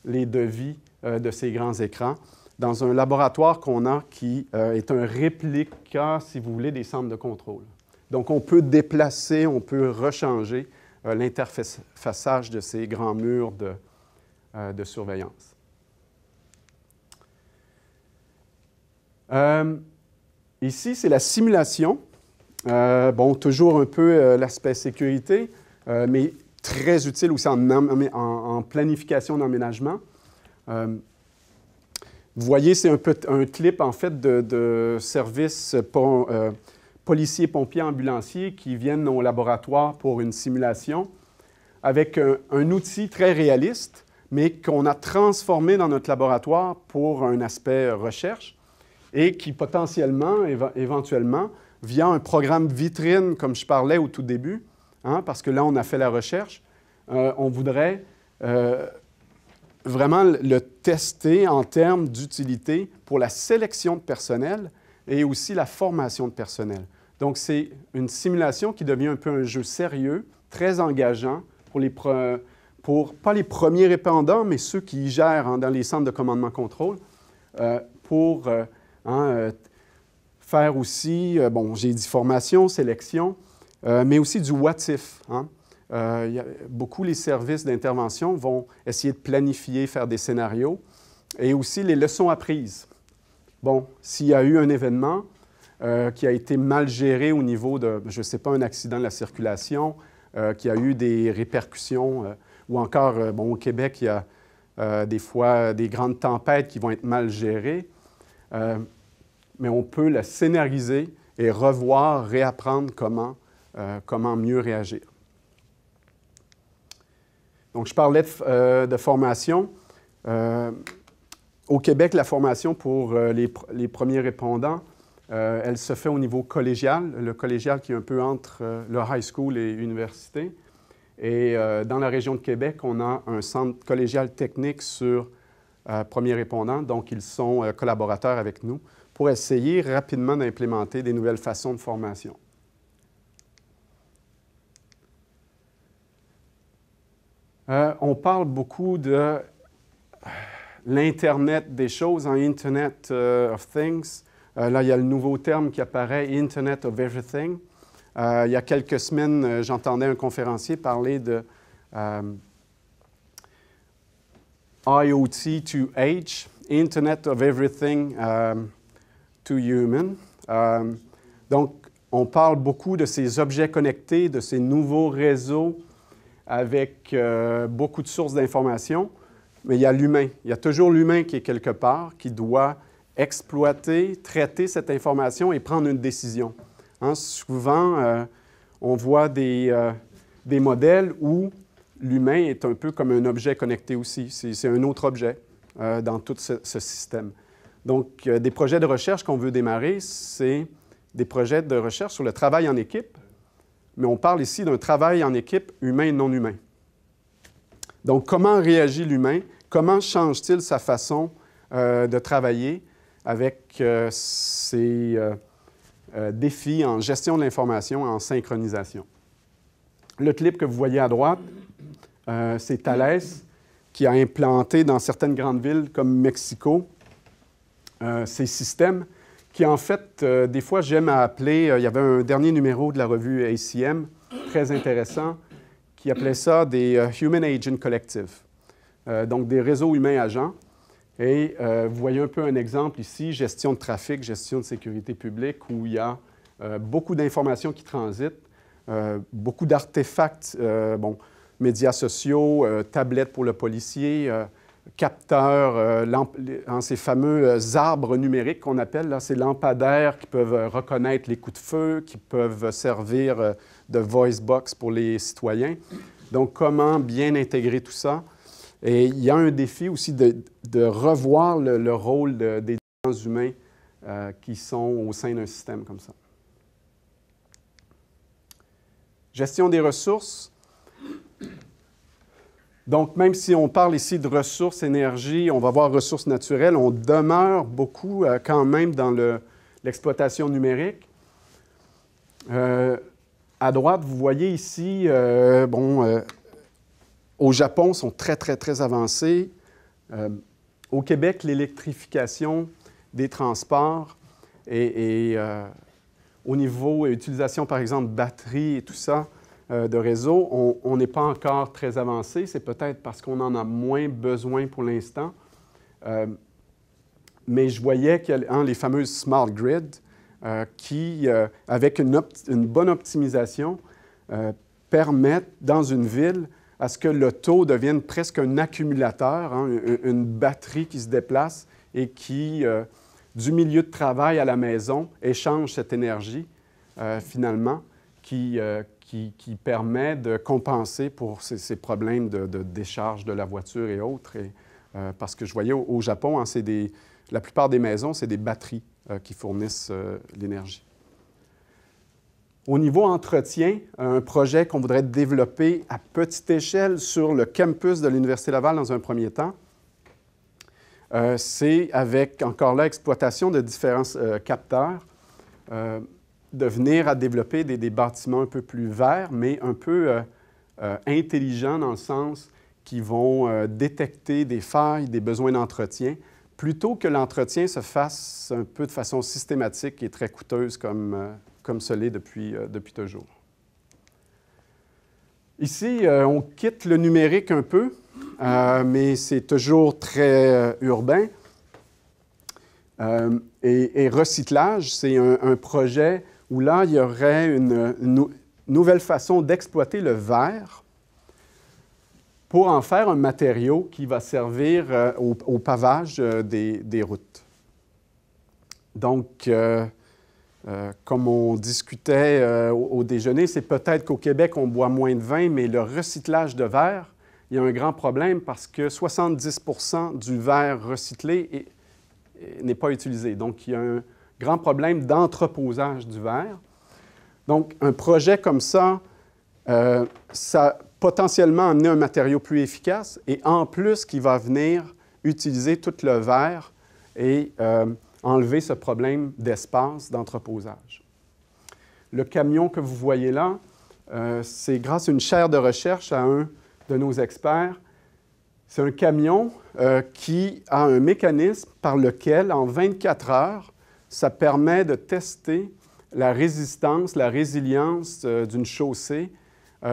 les devis de ces grands écrans dans un laboratoire qu'on a qui est un réplica, si vous voulez, des centres de contrôle. Donc, on peut déplacer, on peut rechanger l'interfaçage de ces grands murs de surveillance. Ici, c'est la simulation. Toujours un peu l'aspect sécurité, mais très utile aussi en planification d'emménagement. Vous voyez, c'est un clip, en fait, de services policiers, pompiers, ambulanciers qui viennent au laboratoire pour une simulation avec un outil très réaliste, mais qu'on a transformé dans notre laboratoire pour un aspect recherche et qui potentiellement, éventuellement, via un programme vitrine, comme je parlais au tout début, parce que là, on a fait la recherche, on voudrait vraiment le tester en termes d'utilité pour la sélection de personnel et aussi la formation de personnel. Donc, c'est une simulation qui devient un peu un jeu sérieux, très engageant pour pas les premiers répondants, mais ceux qui y gèrent dans les centres de commandement-contrôle, pour faire aussi, bon, j'ai dit formation, sélection, mais aussi du what if. Beaucoup les services d'intervention vont essayer de planifier, faire des scénarios, et aussi les leçons apprises. Bon, s'il y a eu un événement qui a été mal géré au niveau de, je ne sais pas, un accident de la circulation, qui a eu des répercussions, ou encore, bon, au Québec, il y a des fois des grandes tempêtes qui vont être mal gérées, mais on peut la scénariser et revoir, réapprendre comment mieux réagir. Donc, je parlais de formation. Au Québec, la formation pour les premiers répondants, elle se fait au niveau collégial, le collégial qui est un peu entre le high school et l'université. Et dans la région de Québec, on a un centre collégial technique sur premiers répondants, donc ils sont collaborateurs avec nous pour essayer rapidement d'implémenter des nouvelles façons de formation. On parle beaucoup de l'Internet des choses, Internet of Things. Là, il y a le nouveau terme qui apparaît, Internet of Everything. Il y a quelques semaines, j'entendais un conférencier parler de IoT to H, Internet of Everything to Human. Donc, on parle beaucoup de ces objets connectés, de ces nouveaux réseaux avec beaucoup de sources d'informations, mais il y a l'humain. Il y a toujours l'humain qui est quelque part, qui doit exploiter, traiter cette information et prendre une décision. Souvent, on voit des modèles où l'humain est un peu comme un objet connecté aussi. C'est un autre objet dans tout ce système. Donc, des projets de recherche qu'on veut démarrer, c'est des projets de recherche sur le travail en équipe, mais on parle ici d'un travail en équipe humain et non humain. Donc, comment réagit l'humain? Comment change-t-il sa façon de travailler avec ces défis en gestion de l'information et en synchronisation? Le clip que vous voyez à droite, c'est Thales qui a implanté dans certaines grandes villes comme Mexico ces systèmes qui, en fait, des fois, j'aime à appeler, il y avait un dernier numéro de la revue ACM, très intéressant, qui appelait ça des Human Agent Collective, donc des réseaux humains agents. Et vous voyez un peu un exemple ici, gestion de trafic, gestion de sécurité publique, où il y a beaucoup d'informations qui transitent, beaucoup d'artefacts, médias sociaux, tablettes pour le policier, capteurs, ces fameux arbres numériques qu'on appelle, là, ces lampadaires qui peuvent reconnaître les coups de feu, qui peuvent servir de voice box pour les citoyens. Donc, comment bien intégrer tout ça? Et il y a un défi aussi de revoir le rôle des humains qui sont au sein d'un système comme ça. Gestion des ressources. Donc, même si on parle ici de ressources, énergie, on va voir ressources naturelles, on demeure beaucoup quand même dans l'exploitation numérique. À droite, vous voyez ici, au Japon, ils sont très, très, très avancés. Au Québec, l'électrification des transports et au niveau utilisation, par exemple, de batteries et tout ça, de réseau, on n'est pas encore très avancé. C'est peut-être parce qu'on en a moins besoin pour l'instant. Mais je voyais qu'il y a les fameuses smart grids qui, avec une bonne optimisation, permettent dans une ville à ce que l'auto devienne presque un accumulateur, une batterie qui se déplace et qui, du milieu de travail à la maison, échange cette énergie, finalement, qui permet de compenser pour ces problèmes de décharge de la voiture et autres. Parce que je voyais au Japon, la plupart des maisons, c'est des batteries qui fournissent l'énergie. Au niveau entretien, un projet qu'on voudrait développer à petite échelle sur le campus de l'Université Laval dans un premier temps, c'est avec, encore là, exploitation de différents capteurs. de venir à développer des bâtiments un peu plus verts, mais un peu intelligents dans le sens qu'ils vont détecter des failles, des besoins d'entretien, plutôt que l'entretien se fasse un peu de façon systématique et très coûteuse comme ce l'est depuis toujours. Ici, on quitte le numérique un peu, mais c'est toujours très urbain. Et recyclage, c'est un projet où là, il y aurait une nouvelle façon d'exploiter le verre pour en faire un matériau qui va servir au pavage des routes. Donc, comme on discutait au déjeuner, c'est peut-être qu'au Québec, on boit moins de vin, mais le recyclage de verre, il y a un grand problème parce que 70% du verre recyclé n'est pas utilisé. Donc, il y a un grand problème d'entreposage du verre. Donc, un projet comme ça, ça potentiellement amener un matériau plus efficace et en plus qui va venir utiliser tout le verre et enlever ce problème d'espace, d'entreposage. Le camion que vous voyez là, c'est grâce à une chaire de recherche à un de nos experts. C'est un camion qui a un mécanisme par lequel, en 24 heures, ça permet de tester la résistance, la résilience d'une chaussée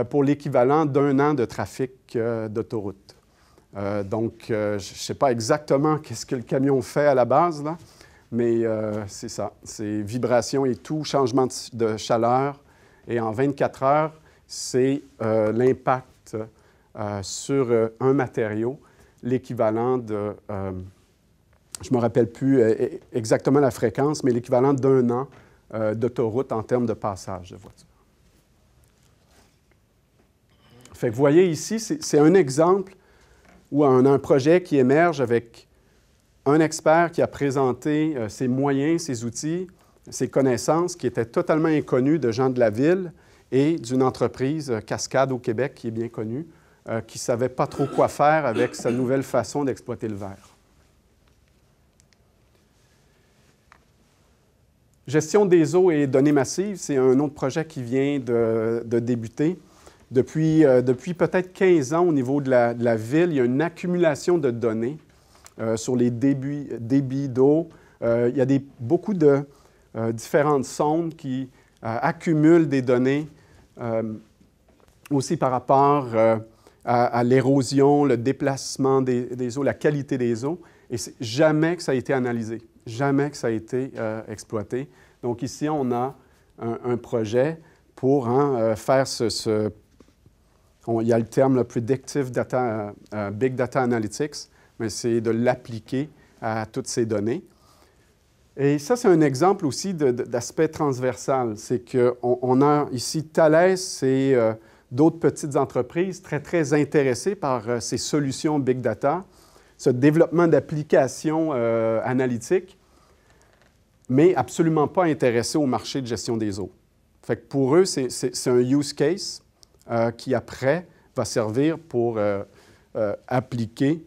pour l'équivalent d'un an de trafic d'autoroute. Donc, je ne sais pas exactement qu'est-ce que le camion fait à la base, là, mais c'est ça. C'est vibration et tout, changement de chaleur. Et en 24 heures, c'est l'impact sur un matériau, l'équivalent de, je ne me rappelle plus exactement la fréquence, mais l'équivalent d'un an d'autoroute en termes de passage de voiture. Fait que vous voyez ici, c'est un exemple où on a un projet qui émerge avec un expert qui a présenté ses moyens, ses outils, ses connaissances qui étaient totalement inconnus de gens de la ville et d'une entreprise, Cascade au Québec, qui est bien connue, qui ne savait pas trop quoi faire avec sa nouvelle façon d'exploiter le verre. Gestion des eaux et données massives, c'est un autre projet qui vient de débuter. Depuis peut-être 15 ans, au niveau de la ville, il y a une accumulation de données sur les débits d'eau. Il y a beaucoup de différentes sondes qui accumulent des données aussi par rapport à l'érosion, le déplacement des eaux, la qualité des eaux. Et jamais que ça a été analysé, jamais que ça a été exploité. Donc ici, on a un projet pour faire il y a le terme là, Predictive Data, Big Data Analytics, mais c'est de l'appliquer à toutes ces données. Et ça, c'est un exemple aussi d'aspect transversal. C'est qu'on a ici Thales et d'autres petites entreprises très, très intéressées par ces solutions Big Data, ce développement d'applications analytiques, mais absolument pas intéressées au marché de gestion des eaux. Fait que pour eux, c'est un use case qui, après, va servir pour appliquer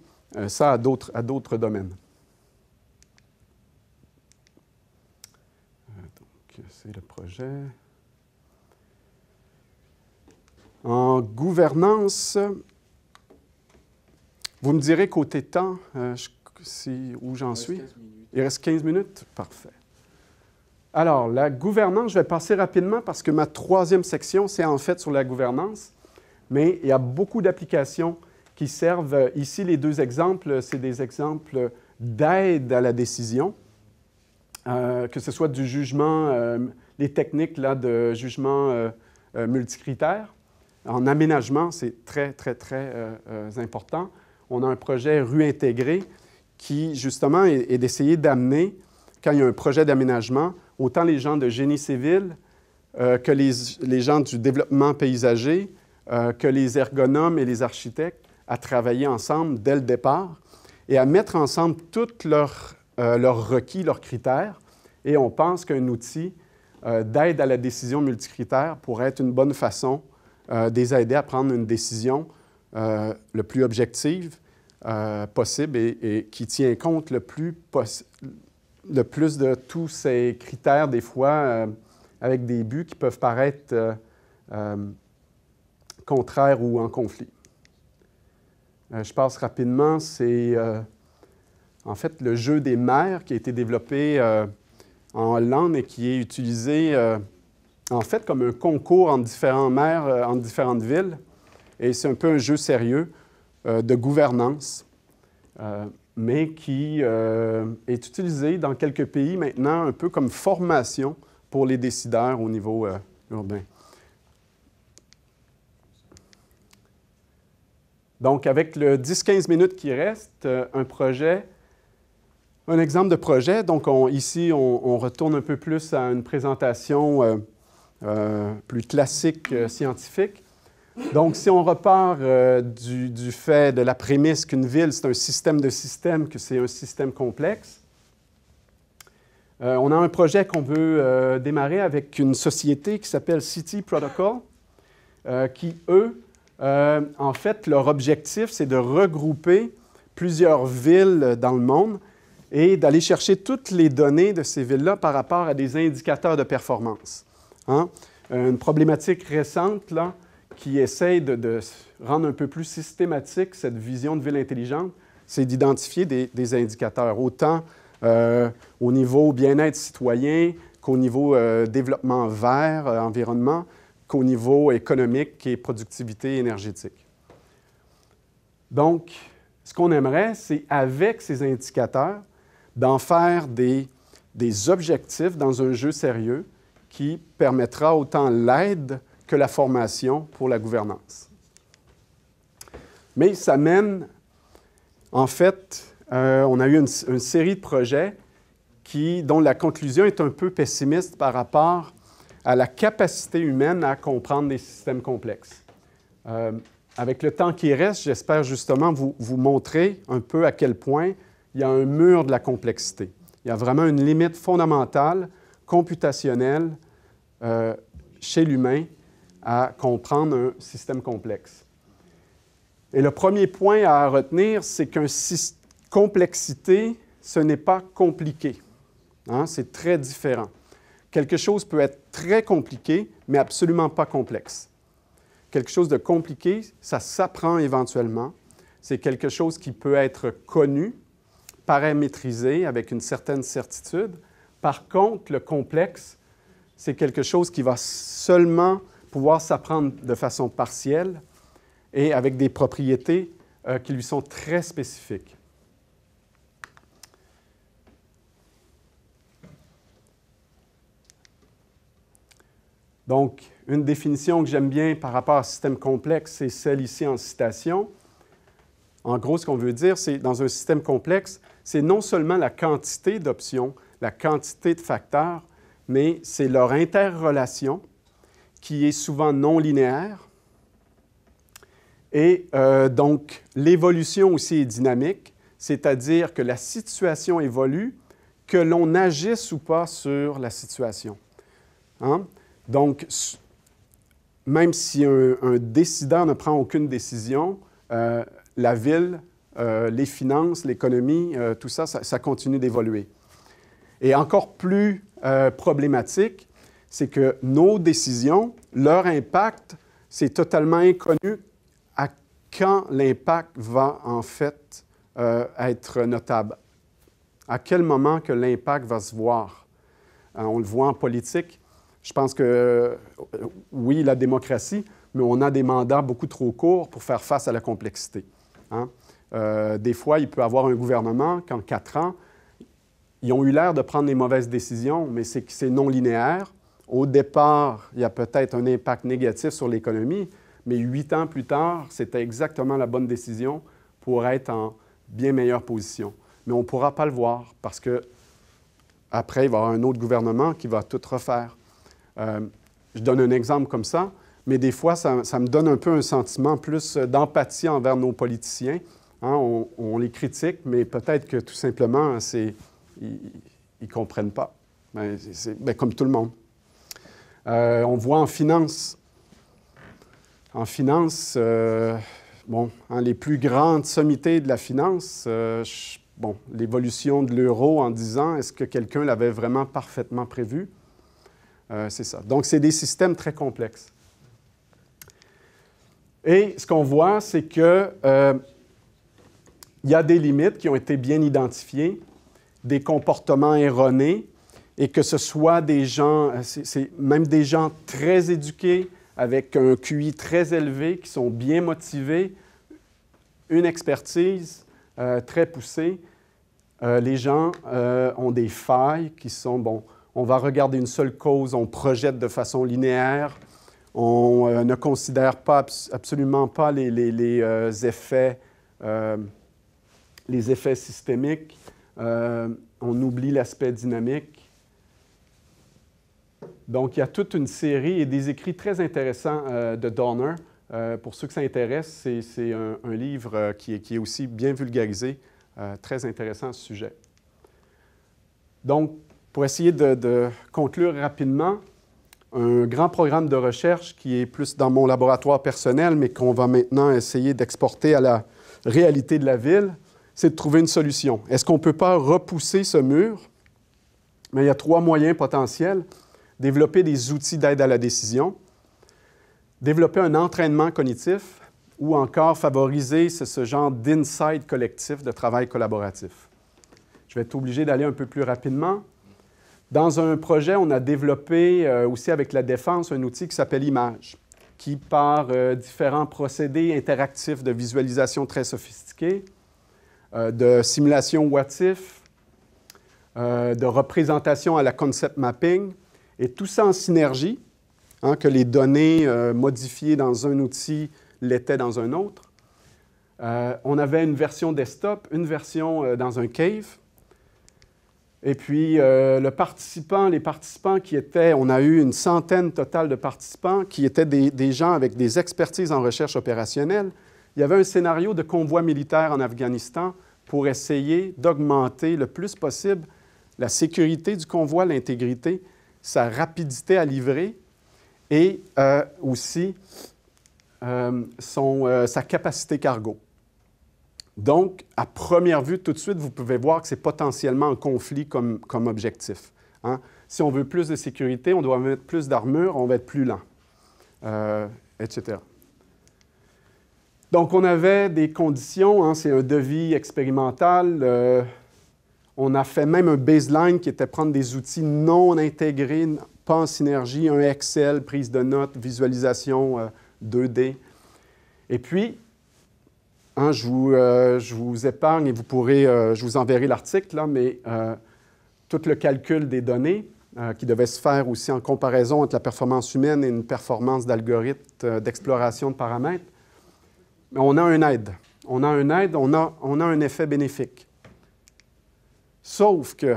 ça à d'autres domaines. Donc, c'est le projet. En gouvernance, vous me direz côté temps, où j'en suis? Il reste 15 minutes? Parfait. Alors, la gouvernance, je vais passer rapidement parce que ma troisième section, c'est en fait sur la gouvernance, mais il y a beaucoup d'applications qui servent. Ici, les deux exemples, c'est des exemples d'aide à la décision, que ce soit du jugement, les techniques là, de jugement multicritère. En aménagement, c'est très, très, très important. On a un projet rue intégrée qui, justement, est d'essayer d'amener, quand il y a un projet d'aménagement, autant les gens de génie civil que les gens du développement paysager, que les ergonomes et les architectes, à travailler ensemble dès le départ et à mettre ensemble tous leurs requis, leurs critères. Et on pense qu'un outil d'aide à la décision multicritère pourrait être une bonne façon de les aider à prendre une décision le plus objective possible et qui tient compte le plus de tous ces critères, des fois avec des buts qui peuvent paraître contraires ou en conflit. Je passe rapidement, c'est en fait le jeu des maires qui a été développé en Hollande et qui est utilisé en fait comme un concours entre différents maires, entre différentes villes. Et c'est un peu un jeu sérieux de gouvernance, mais qui est utilisé dans quelques pays maintenant un peu comme formation pour les décideurs au niveau urbain. Donc, avec le 10-15 minutes qui reste, un exemple de projet. Donc, ici, on retourne un peu plus à une présentation plus classique scientifique. Donc, si on repart du fait de la prémisse qu'une ville, c'est un système de systèmes, que c'est un système complexe, on a un projet qu'on veut démarrer avec une société qui s'appelle City Protocol, qui, eux, en fait, leur objectif, c'est de regrouper plusieurs villes dans le monde et d'aller chercher toutes les données de ces villes-là par rapport à des indicateurs de performance. Hein? Une problématique récente, là, qui essaye de rendre un peu plus systématique cette vision de ville intelligente, c'est d'identifier des indicateurs, autant au niveau bien-être citoyen qu'au niveau développement vert, environnement, qu'au niveau économique et productivité énergétique. Donc, ce qu'on aimerait, c'est avec ces indicateurs, d'en faire des objectifs dans un jeu sérieux qui permettra autant l'aide que la formation pour la gouvernance. Mais ça mène, en fait, on a eu une série de projets dont la conclusion est un peu pessimiste par rapport à la capacité humaine à comprendre des systèmes complexes. Avec le temps qui reste, j'espère justement vous montrer un peu à quel point il y a un mur de la complexité. Il y a vraiment une limite fondamentale, computationnelle, chez l'humain, à comprendre un système complexe. Et le premier point à retenir, c'est qu'une complexité, ce n'est pas compliqué. Hein? C'est très différent. Quelque chose peut être très compliqué, mais absolument pas complexe. Quelque chose de compliqué, ça s'apprend éventuellement. C'est quelque chose qui peut être connu, paramétrisé avec une certaine certitude. Par contre, le complexe, c'est quelque chose qui va seulement pouvoir s'apprendre de façon partielle et avec des propriétés qui lui sont très spécifiques. Donc, une définition que j'aime bien par rapport à système complexe, c'est celle ici en citation. En gros, ce qu'on veut dire, c'est dans un système complexe, c'est non seulement la quantité d'options, la quantité de facteurs, mais c'est leur interrelation qui est souvent non linéaire. Et donc, l'évolution aussi est dynamique, c'est-à-dire que la situation évolue, que l'on agisse ou pas sur la situation. Hein? Donc, même si un décideur ne prend aucune décision, la ville, les finances, l'économie, tout ça, ça continue d'évoluer. Et encore plus problématique, c'est que nos décisions, leur impact, c'est totalement inconnu à quand l'impact va en fait être notable. À quel moment que l'impact va se voir. On le voit en politique. Je pense que, oui, la démocratie, mais on a des mandats beaucoup trop courts pour faire face à la complexité. Hein? Des fois, il peut y avoir un gouvernement qu'en 4 ans, ils ont eu l'air de prendre des mauvaises décisions, mais c'est non linéaire. Au départ, il y a peut-être un impact négatif sur l'économie, mais 8 ans plus tard, c'était exactement la bonne décision pour être en bien meilleure position. Mais on ne pourra pas le voir parce qu'après, il va y avoir un autre gouvernement qui va tout refaire. Je donne un exemple comme ça, mais des fois, ça me donne un peu un sentiment plus d'empathie envers nos politiciens. Hein, on les critique, mais peut-être que tout simplement, ils ne comprennent pas. C'est comme tout le monde. On voit en finance. En finance, les plus grandes sommités de la finance, l'évolution de l'euro en 10 ans, est-ce que quelqu'un l'avait vraiment parfaitement prévu? C'est ça. Donc, c'est des systèmes très complexes. Et ce qu'on voit, c'est que il y a des limites qui ont été bien identifiées, des comportements erronés, et que ce soit des gens, même des gens très éduqués, avec un QI très élevé, qui sont bien motivés, une expertise très poussée. Les gens ont des failles qui sont, bon, on va regarder une seule cause, on projette de façon linéaire, on ne considère pas, absolument pas les effets systémiques, on oublie l'aspect dynamique. Donc, il y a toute une série et des écrits très intéressants de Donner. Pour ceux que ça intéresse, c'est un livre qui est aussi bien vulgarisé, très intéressant à ce sujet. Donc, pour essayer de conclure rapidement, un grand programme de recherche qui est plus dans mon laboratoire personnel, mais qu'on va maintenant essayer d'exporter à la réalité de la ville, c'est de trouver une solution. Est-ce qu'on ne peut pas repousser ce mur? Mais il y a 3 moyens potentiels. Développer des outils d'aide à la décision, développer un entraînement cognitif ou encore favoriser ce genre d'insight collectif, de travail collaboratif. Je vais être obligé d'aller un peu plus rapidement. Dans un projet, on a développé aussi avec la défense un outil qui s'appelle Image, qui par différents procédés interactifs de visualisation très sophistiqués, de simulation what-if, de représentation à la concept mapping, et tout ça en synergie, hein, que les données modifiées dans un outil l'étaient dans un autre. On avait une version desktop, une version dans un cave. Et puis, les participants qui étaient, on a eu une centaine totale de participants qui étaient des gens avec des expertises en recherche opérationnelle. Il y avait un scénario de convoi militaire en Afghanistan pour essayer d'augmenter le plus possible la sécurité du convoi, l'intégrité, sa rapidité à livrer et aussi sa capacité cargo. Donc, à première vue, tout de suite, vous pouvez voir que c'est potentiellement un conflit comme objectif. Hein? Si on veut plus de sécurité, on doit mettre plus d'armure, on va être plus lent, etc. Donc, on avait des conditions, hein, c'est un devis expérimental. On a fait même un baseline qui était prendre des outils non intégrés, pas en synergie, un Excel, prise de notes, visualisation 2D. Et puis, hein, je vous épargne et vous pourrez, je vous enverrai l'article, là, mais tout le calcul des données qui devait se faire aussi en comparaison entre la performance humaine et une performance d'algorithme d'exploration de paramètres. Mais on a une aide. On a un effet bénéfique. Sauf que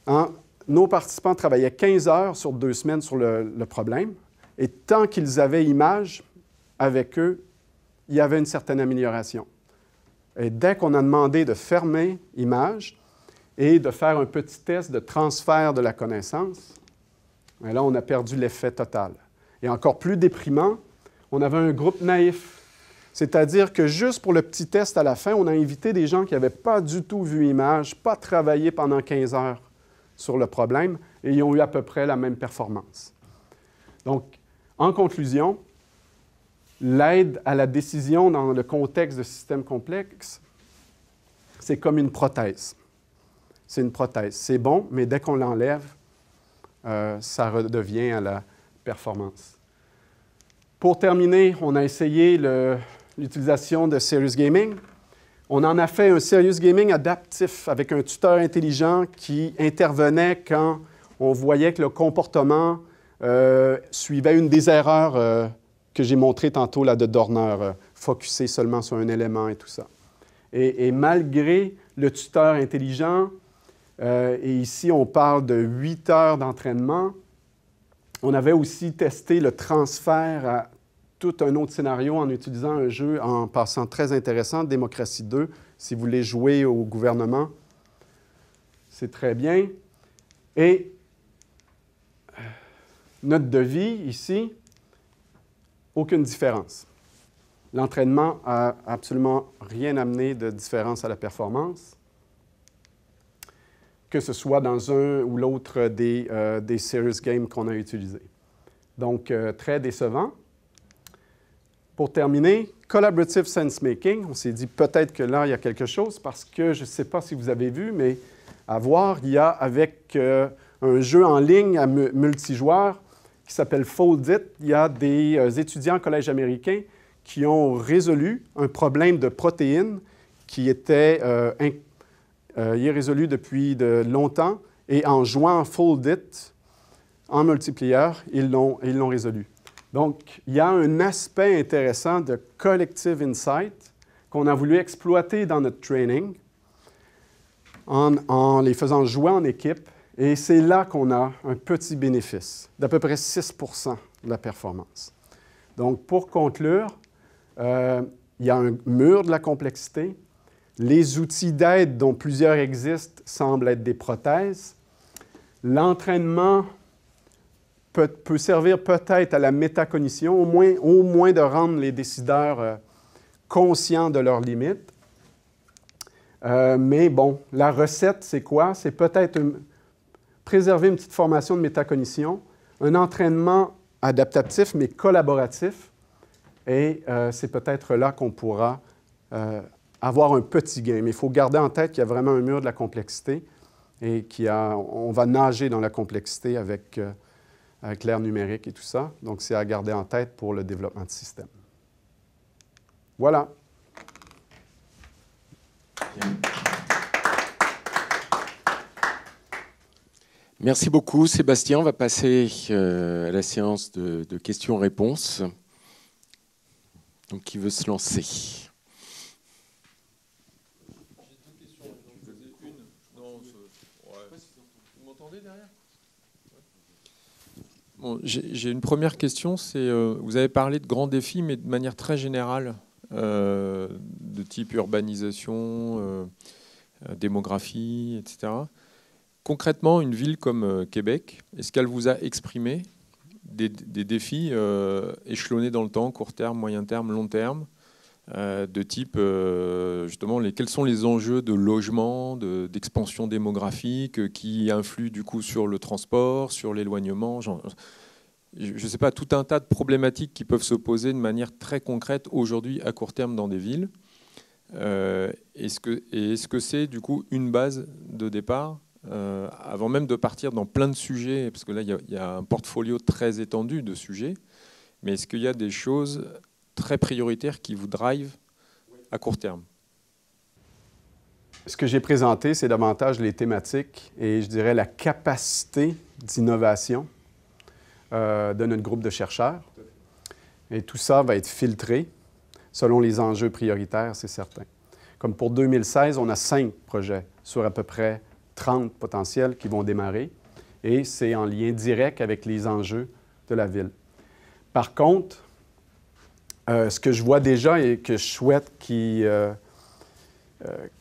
hein, nos participants travaillaient 15 heures sur 2 semaines sur le problème, et tant qu'ils avaient Image avec eux, il y avait une certaine amélioration. Et dès qu'on a demandé de fermer Image et de faire un petit test de transfert de la connaissance, là, on a perdu l'effet total. Et encore plus déprimant, on avait un groupe naïf. C'est-à-dire que juste pour le petit test à la fin, on a invité des gens qui n'avaient pas du tout vu Image, pas travaillé pendant 15 heures sur le problème, et ils ont eu à peu près la même performance. Donc, en conclusion, l'aide à la décision dans le contexte de systèmes complexes, c'est comme une prothèse. C'est une prothèse. C'est bon, mais dès qu'on l'enlève, ça redevient à la performance. Pour terminer, on a essayé l'utilisation de Serious Gaming. On en a fait un Serious Gaming adaptif avec un tuteur intelligent qui intervenait quand on voyait que le comportement suivait une des erreurs que j'ai montrées tantôt là, de Dorner, focusé seulement sur un élément et tout ça. Et malgré le tuteur intelligent, et ici on parle de 8 heures d'entraînement, on avait aussi testé le transfert à tout un autre scénario en utilisant un jeu en passant très intéressant, Démocratie 2, si vous voulez jouer au gouvernement. C'est très bien. Et notre devis ici, aucune différence. L'entraînement n'a absolument rien amené de différence à la performance. que ce soit dans un ou l'autre des Serious Games qu'on a utilisés. Donc, très décevant. Pour terminer, Collaborative Sense Making. On s'est dit peut-être que là, il y a quelque chose parce que je ne sais pas si vous avez vu, mais à voir, il y a avec un jeu en ligne à multijoueur qui s'appelle Fold It, il y a des étudiants au collège américain qui ont résolu un problème de protéines qui était irrésolu depuis de longtemps. Et en jouant Fold It en multiplayer, ils l'ont résolu. Donc, il y a un aspect intéressant de Collective Insight qu'on a voulu exploiter dans notre training en les faisant jouer en équipe. Et c'est là qu'on a un petit bénéfice d'à peu près 6 % de la performance. Donc, pour conclure, il y a un mur de la complexité. Les outils d'aide, dont plusieurs existent, semblent être des prothèses. L'entraînement peut servir peut-être à la métacognition, au moins de rendre les décideurs conscients de leurs limites. Mais bon, la recette, c'est quoi? C'est peut-être préserver une petite formation de métacognition, un entraînement adaptatif, mais collaboratif. Et c'est peut-être là qu'on pourra avoir un petit gain. Mais il faut garder en tête qu'il y a vraiment un mur de la complexité et on va nager dans la complexité avec l'ère numérique et tout ça. Donc, c'est à garder en tête pour le développement de système. Voilà. Merci beaucoup, Sébastien. On va passer à la séance de questions-réponses. Donc, qui veut se lancer? J'ai deux questions. J'en faisais une. Non, vous m'entendez derrière? Bon, j'ai une première question. C'est vous avez parlé de grands défis, mais de manière très générale, de type urbanisation, démographie, etc. Concrètement, une ville comme Québec, est-ce qu'elle vous a exprimé des défis échelonnés dans le temps, court terme, moyen terme, long terme, de type, justement, quels sont les enjeux de logement, d'expansion démographique qui influent du coup sur le transport, sur l'éloignement, je ne sais pas, tout un tas de problématiques qui peuvent se poser de manière très concrète aujourd'hui à court terme dans des villes. Est-ce que c'est du coup une base de départ avant même de partir dans plein de sujets, parce que là, il y a un portfolio très étendu de sujets, mais est-ce qu'il y a des choses très prioritaires qui vous drivent à court terme? Ce que j'ai présenté, c'est davantage les thématiques et je dirais la capacité d'innovation de notre groupe de chercheurs. Et tout ça va être filtré selon les enjeux prioritaires, c'est certain. Comme pour 2016, on a 5 projets sur à peu près 30 potentiels qui vont démarrer et c'est en lien direct avec les enjeux de la ville. Par contre, ce que je vois déjà et que je souhaite qui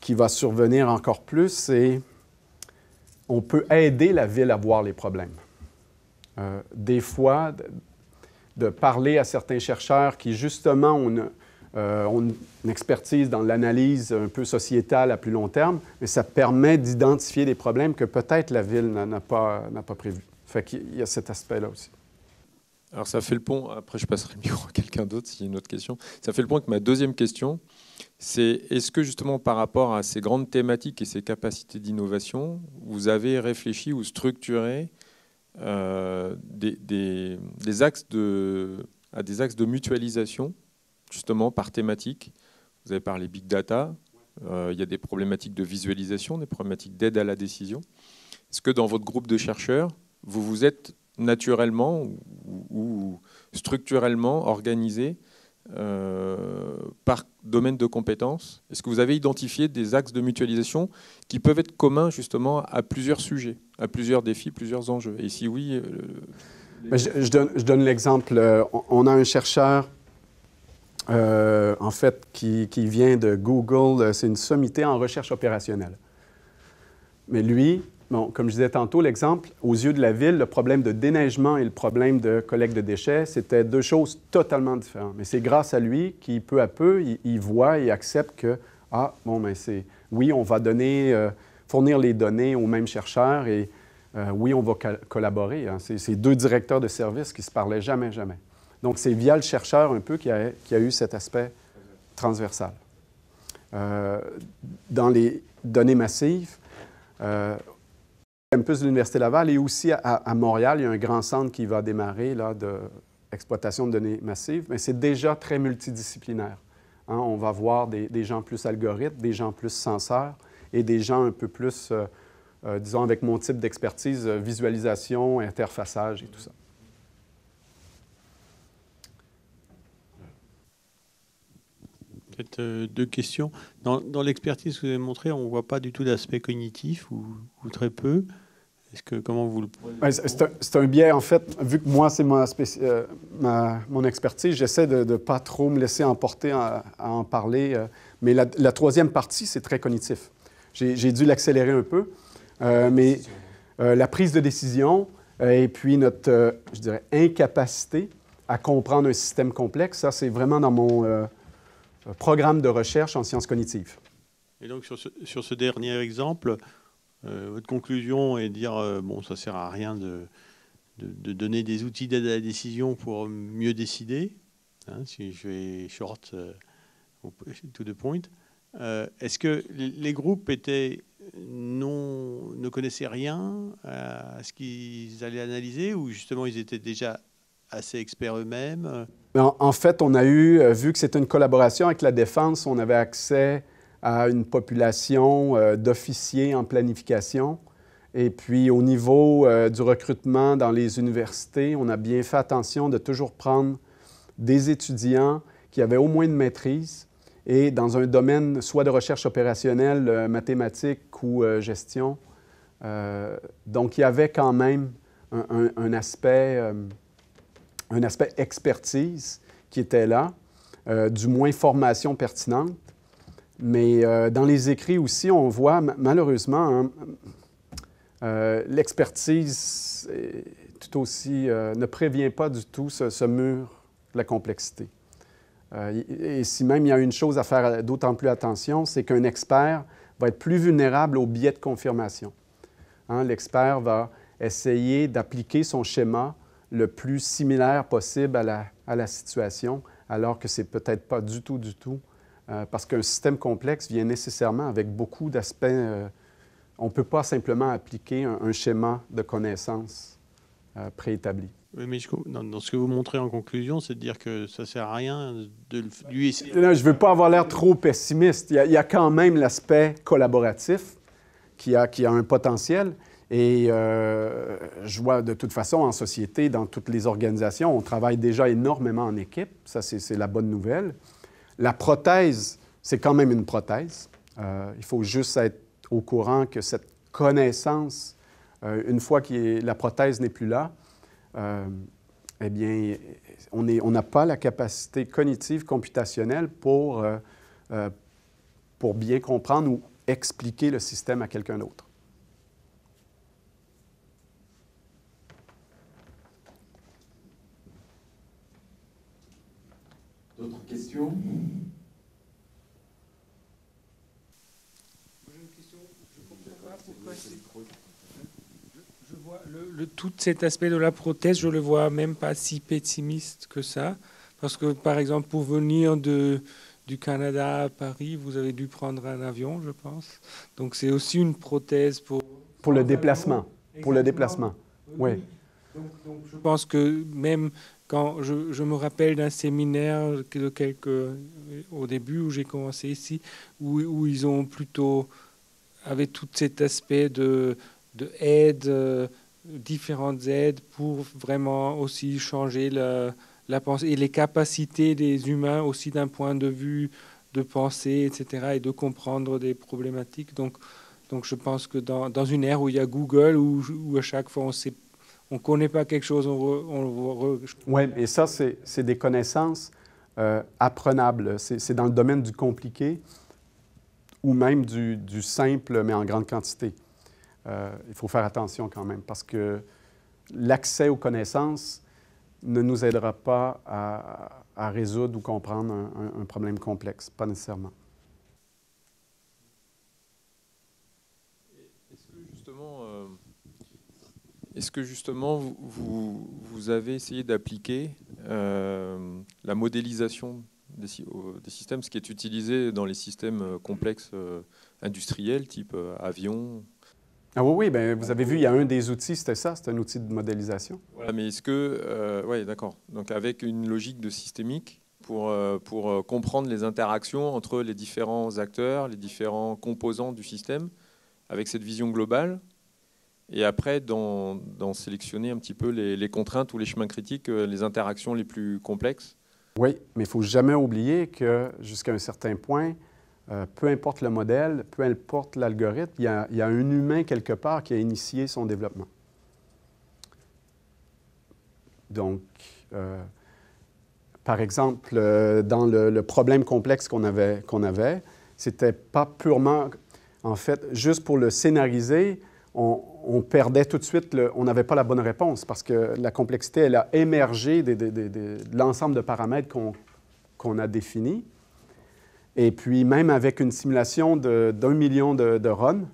va survenir encore plus, c'est on peut aider la ville à voir les problèmes. Des fois, de parler à certains chercheurs qui, justement, ont une expertise dans l'analyse un peu sociétale à plus long terme, mais ça permet d'identifier des problèmes que peut-être la ville n'a pas prévus. Fait qu'il y a cet aspect-là aussi. Alors ça fait le pont, après je passerai le micro à quelqu'un d'autre s'il y a une autre question. Ça fait le pont avec ma deuxième question, c'est est-ce que justement par rapport à ces grandes thématiques et ces capacités d'innovation, vous avez réfléchi ou structuré des axes de mutualisation justement par thématique? Vous avez parlé big data, il y a des problématiques de visualisation, des problématiques d'aide à la décision. Est-ce que dans votre groupe de chercheurs, vous vous êtes naturellement ou structurellement organisé par domaine de compétences? Est-ce que vous avez identifié des axes de mutualisation qui peuvent être communs justement à plusieurs sujets, à plusieurs défis, plusieurs enjeux? Et si oui... Je donne l'exemple. On a un chercheur en fait, qui vient de Google. C'est une sommité en recherche opérationnelle. Mais lui, bon, comme je disais tantôt, l'exemple, aux yeux de la ville, le problème de déneigement et le problème de collecte de déchets, c'était deux choses totalement différentes. Mais c'est grâce à lui qu'il, peu à peu, il voit et accepte que, oui, on va donner fournir les données aux mêmes chercheurs et oui, on va collaborer. Hein. C'est deux directeurs de service qui ne se parlaient jamais, jamais. Donc, c'est via le chercheur un peu qu'il y a eu cet aspect transversal. Dans les données massives, le campus de l'Université Laval et aussi à Montréal, il y a un grand centre qui va démarrer d'exploitation de données massives, mais c'est déjà très multidisciplinaire. Hein, on va voir des gens plus algorithmes, des gens plus senseurs et des gens un peu plus, disons, avec mon type d'expertise, visualisation, interfaçage et tout ça. Peut-être deux questions. Dans l'expertise que vous avez montrée, on ne voit pas du tout d'aspect cognitif ou très peu. Comment vous le prenez? C'est un biais, en fait, vu que moi, c'est mon expertise, j'essaie de ne pas trop me laisser emporter à en parler. Mais la troisième partie, c'est très cognitif. J'ai dû l'accélérer un peu. Mais la prise de décision et puis notre, je dirais, incapacité à comprendre un système complexe, ça, c'est vraiment dans mon programme de recherche en sciences cognitives. Et donc, sur ce dernier exemple, votre conclusion est de dire, bon, ça ne sert à rien de donner des outils d'aide à la décision pour mieux décider, hein, si je vais short to the point. Est-ce que les groupes ne connaissaient rien à ce qu'ils allaient analyser ou justement ils étaient déjà assez experts eux-mêmes? En fait, on a eu, vu que c'était une collaboration avec la Défense, on avait accès à une population d'officiers en planification. Et puis, au niveau du recrutement dans les universités, on a bien fait attention de toujours prendre des étudiants qui avaient au moins une maîtrise et dans un domaine soit de recherche opérationnelle, mathématiques ou gestion. Donc, il y avait quand même un aspect expertise qui était là, du moins formation pertinente. Mais dans les écrits aussi, on voit malheureusement, hein, l'expertise tout aussi ne prévient pas du tout ce mur de la complexité. Et si même il y a une chose à faire d'autant plus attention, c'est qu'un expert va être plus vulnérable aux biais de confirmation. Hein, l'expert va essayer d'appliquer son schéma le plus similaire possible à la situation, alors que ce n'est peut-être pas du tout, parce qu'un système complexe vient nécessairement avec beaucoup d'aspects. On ne peut pas simplement appliquer un schéma de connaissances préétabli. Oui, mais dans ce que vous montrez en conclusion, c'est de dire que ça ne sert à rien de lui essayer. Non, je ne veux pas avoir l'air trop pessimiste. Il y a quand même l'aspect collaboratif qui a un potentiel. Et je vois de toute façon en société, dans toutes les organisations, on travaille déjà énormément en équipe. Ça, c'est la bonne nouvelle. La prothèse, c'est quand même une prothèse. Il faut juste être au courant que cette connaissance, une fois que la prothèse n'est plus là, eh bien, on n'a pas la capacité cognitive computationnelle pour bien comprendre ou expliquer le système à quelqu'un d'autre. D'autres questions? J'ai une question. Je ne comprends pas pourquoi je vois tout cet aspect de la prothèse, je ne le vois même pas si pessimiste que ça. Parce que, par exemple, pour venir du Canada à Paris, vous avez dû prendre un avion, je pense. Donc, c'est aussi une prothèse pour le déplacement. Pour le déplacement, oui. Donc, je pense que même quand je me rappelle d'un séminaire au début où j'ai commencé ici, où ils ont plutôt, avec tout cet aspect de aide, différentes aides pour vraiment aussi changer la pensée et les capacités des humains aussi d'un point de vue de penser, etc., et de comprendre des problématiques. Donc je pense que dans une ère où il y a Google, où à chaque fois on ne connaît pas quelque chose, Oui, et ça, c'est des connaissances apprenables. C'est dans le domaine du compliqué ou même du simple, mais en grande quantité. Il faut faire attention quand même, parce que l'accès aux connaissances ne nous aidera pas à résoudre ou comprendre un problème complexe, pas nécessairement. Est-ce que justement vous avez essayé d'appliquer la modélisation des systèmes, ce qui est utilisé dans les systèmes complexes industriels, type avion? Ah oui, bien, vous avez vu, il y a un des outils, c'était ça, c'est un outil de modélisation. Voilà, mais est-ce que... oui, d'accord. Donc avec une logique de systémique pour comprendre les interactions entre les différents acteurs, les différents composants du système, avec cette vision globale, et après d'en sélectionner un petit peu les contraintes ou les chemins critiques, les interactions les plus complexes. Oui, mais il ne faut jamais oublier que jusqu'à un certain point, peu importe le modèle, peu importe l'algorithme, il y a un humain quelque part qui a initié son développement. Donc, par exemple, dans le problème complexe qu'on avait, c'était pas purement, en fait, juste pour le scénariser, on perdait tout de suite, on n'avait pas la bonne réponse parce que la complexité, elle a émergé de l'ensemble de paramètres qu'on a définis. Et puis, même avec une simulation d'1 million de runs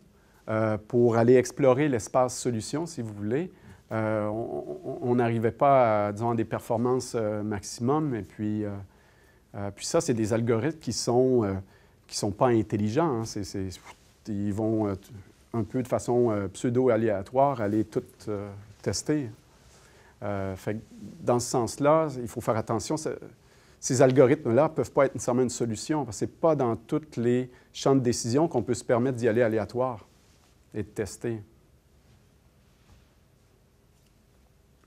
pour aller explorer l'espace solution, si vous voulez, on n'arrivait pas à, disons, à des performances maximum. Et puis ça, c'est des algorithmes qui sont pas intelligents. Hein. Ils vont un peu de façon pseudo-aléatoire aller tout tester. Fait que dans ce sens-là, il faut faire attention. Ces algorithmes-là ne peuvent pas être nécessairement une solution, parce que ce n'est pas dans tous les champs de décision qu'on peut se permettre d'y aller aléatoire et de tester.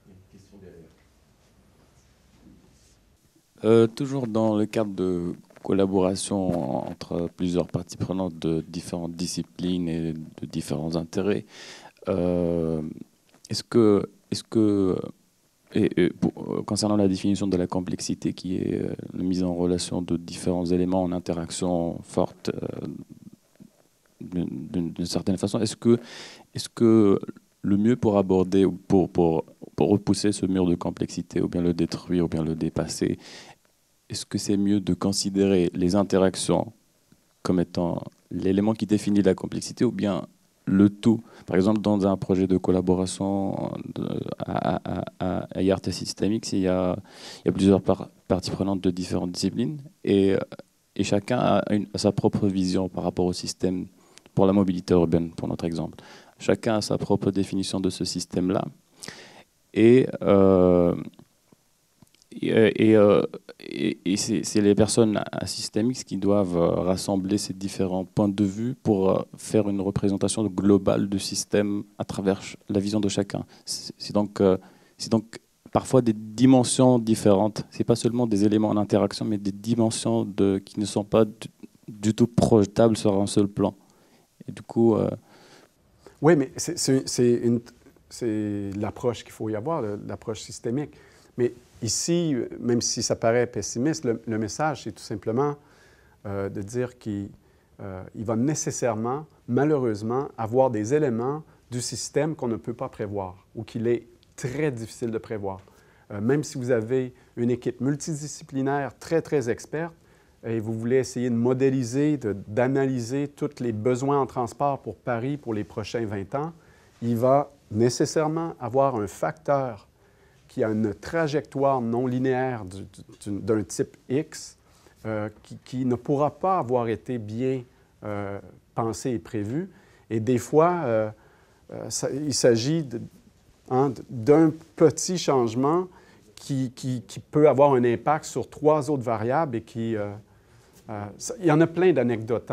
Une question derrière. Toujours dans le cadre de collaboration entre plusieurs parties prenantes de différentes disciplines et de différents intérêts, concernant la définition de la complexité qui est la mise en relation de différents éléments en interaction forte d'une certaine façon, est-ce que le mieux pour aborder, pour repousser ce mur de complexité, ou bien le détruire, ou bien le dépasser, est-ce que c'est mieux de considérer les interactions comme étant l'élément qui définit la complexité, ou bien le tout? Par exemple, dans un projet de collaboration à IART Systemics, il y a plusieurs parties prenantes de différentes disciplines, et chacun a sa propre vision par rapport au système. Pour la mobilité urbaine, pour notre exemple, chacun a sa propre définition de ce système-là. Et c'est les personnes à Systemix qui doivent rassembler ces différents points de vue pour faire une représentation globale du système à travers la vision de chacun. C'est donc parfois des dimensions différentes. Ce n'est pas seulement des éléments en interaction, mais des dimensions qui ne sont pas du tout projetables sur un seul plan. Et du coup... Oui, mais c'est l'approche qu'il faut y avoir, l'approche systémique. Mais ici, même si ça paraît pessimiste, le message, c'est tout simplement de dire qu'il va nécessairement, malheureusement, avoir des éléments du système qu'on ne peut pas prévoir ou qu'il est très difficile de prévoir. Même si vous avez une équipe multidisciplinaire très, très experte et vous voulez essayer de modéliser, d'analyser tous les besoins en transport pour Paris pour les prochains 20 ans, il va nécessairement avoir un facteur qui a une trajectoire non linéaire d'un type X qui ne pourra pas avoir été bien pensé et prévu. Et des fois, il s'agit d'un petit changement qui peut avoir un impact sur 3 autres variables et qui... il y en a plein d'anecdotes,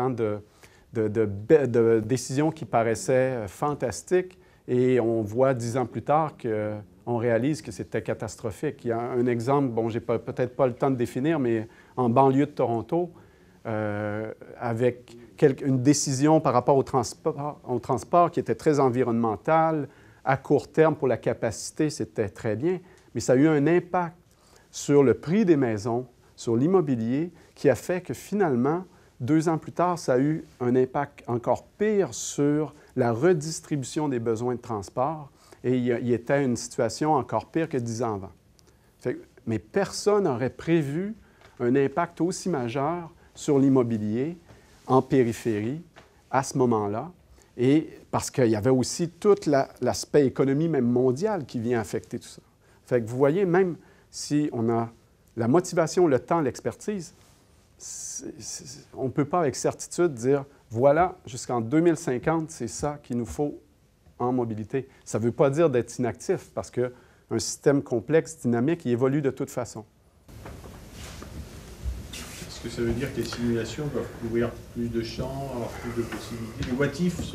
de décisions qui paraissaient fantastiques et on voit 10 ans plus tard qu'on réalise que c'était catastrophique. Il y a un exemple, bon, je n'ai peut-être pas le temps de définir, mais en banlieue de Toronto, avec une décision par rapport au transport qui était très environnemental, à court terme pour la capacité, c'était très bien, mais ça a eu un impact sur le prix des maisons, sur l'immobilier, qui a fait que finalement, 2 ans plus tard, ça a eu un impact encore pire sur la redistribution des besoins de transport et il était une situation encore pire que 10 ans avant. Mais personne n'aurait prévu un impact aussi majeur sur l'immobilier en périphérie à ce moment-là. Et parce qu'il y avait aussi tout l'aspect économie, même mondiale, qui vient affecter tout ça. Fait que vous voyez, même si on a la motivation, le temps, l'expertise, on ne peut pas avec certitude dire, voilà, jusqu'en 2050, c'est ça qu'il nous faut en mobilité. Ça ne veut pas dire d'être inactif, parce qu'un système complexe, dynamique, il évolue de toute façon. Est-ce que ça veut dire que les simulations doivent couvrir plus de champs, avoir plus de possibilités? Les what-if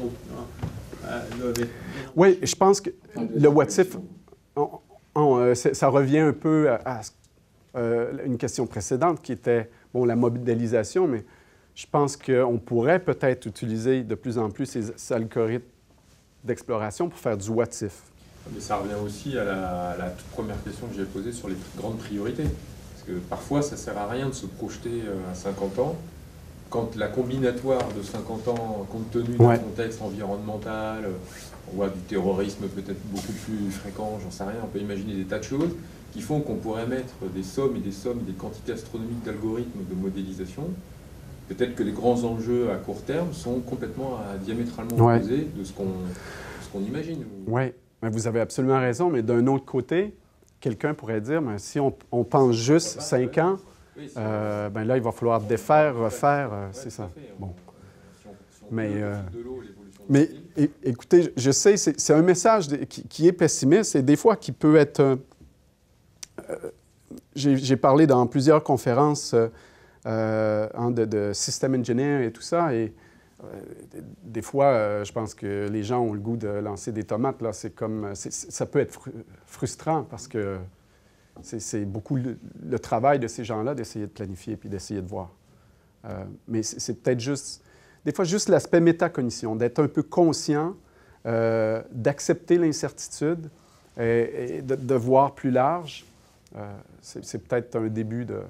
doivent être... Oui, je pense que le what-if, ça revient un peu à une question précédente qui était, bon, la modélisation, mais je pense qu'on pourrait peut-être utiliser de plus en plus ces algorithmes d'exploration pour faire du what-if. Mais ça revient aussi à la toute première question que j'ai posée sur les grandes priorités. Parce que parfois, ça ne sert à rien de se projeter à 50 ans, quand la combinatoire de 50 ans, compte tenu d'un contexte environnemental, on voit du terrorisme peut-être beaucoup plus fréquent, j'en sais rien, on peut imaginer des tas de choses qui font qu'on pourrait mettre des sommes et des sommes, des quantités astronomiques d'algorithmes de modélisation. Peut-être que les grands enjeux à court terme sont complètement diamétralement opposés de ce qu'on imagine. Oui, vous avez absolument raison, mais d'un autre côté, quelqu'un pourrait dire, mais si on pense juste 5 ans, ben là, il va falloir défaire, refaire, c'est ça. Bon. Mais écoutez, je sais, c'est un message qui est pessimiste et des fois qui peut être... j'ai parlé dans plusieurs conférences de system engineer et tout ça, et des fois, je pense que les gens ont le goût de lancer des tomates. Là, ça peut être frustrant parce que c'est beaucoup le travail de ces gens-là d'essayer de planifier puis d'essayer de voir. Mais c'est peut-être juste, des fois, juste l'aspect métacognition, d'être un peu conscient, d'accepter l'incertitude et de voir plus large. C'est peut-être un début de...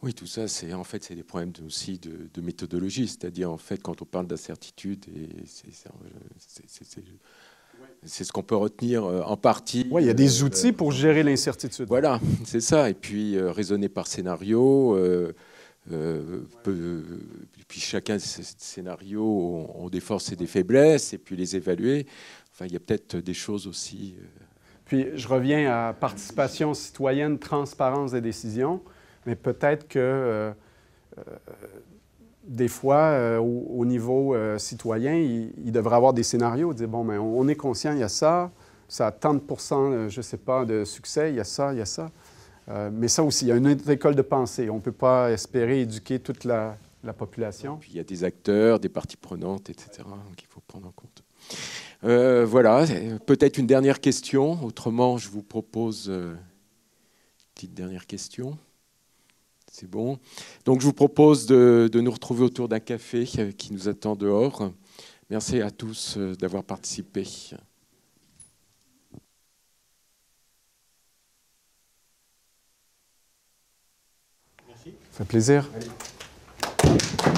Oui, tout ça, c'est des problèmes aussi de méthodologie. C'est-à-dire, en fait, quand on parle d'incertitude, c'est ce qu'on peut retenir en partie. Oui, il y a des outils pour gérer l'incertitude. Voilà, c'est ça. Et puis, raisonner par scénario. Puis chacun de ces scénarios ont des forces et des faiblesses, et puis les évaluer. Enfin, il y a peut-être des choses aussi... Puis, je reviens à participation citoyenne, transparence des décisions. Mais peut-être que des fois, au niveau citoyen, il devrait avoir des scénarios, dire, bon, mais on est conscient, il y a ça a tant de pourcents, je ne sais pas, de succès, il y a ça. Mais ça aussi, il y a une autre école de pensée. On ne peut pas espérer éduquer toute la population. Puis il y a des acteurs, des parties prenantes, etc., qu'il faut prendre en compte. Voilà, peut-être une dernière question. Autrement, je vous propose une petite dernière question. C'est bon. Donc, je vous propose de nous retrouver autour d'un café qui nous attend dehors. Merci à tous d'avoir participé. Merci. Ça fait plaisir. Allez.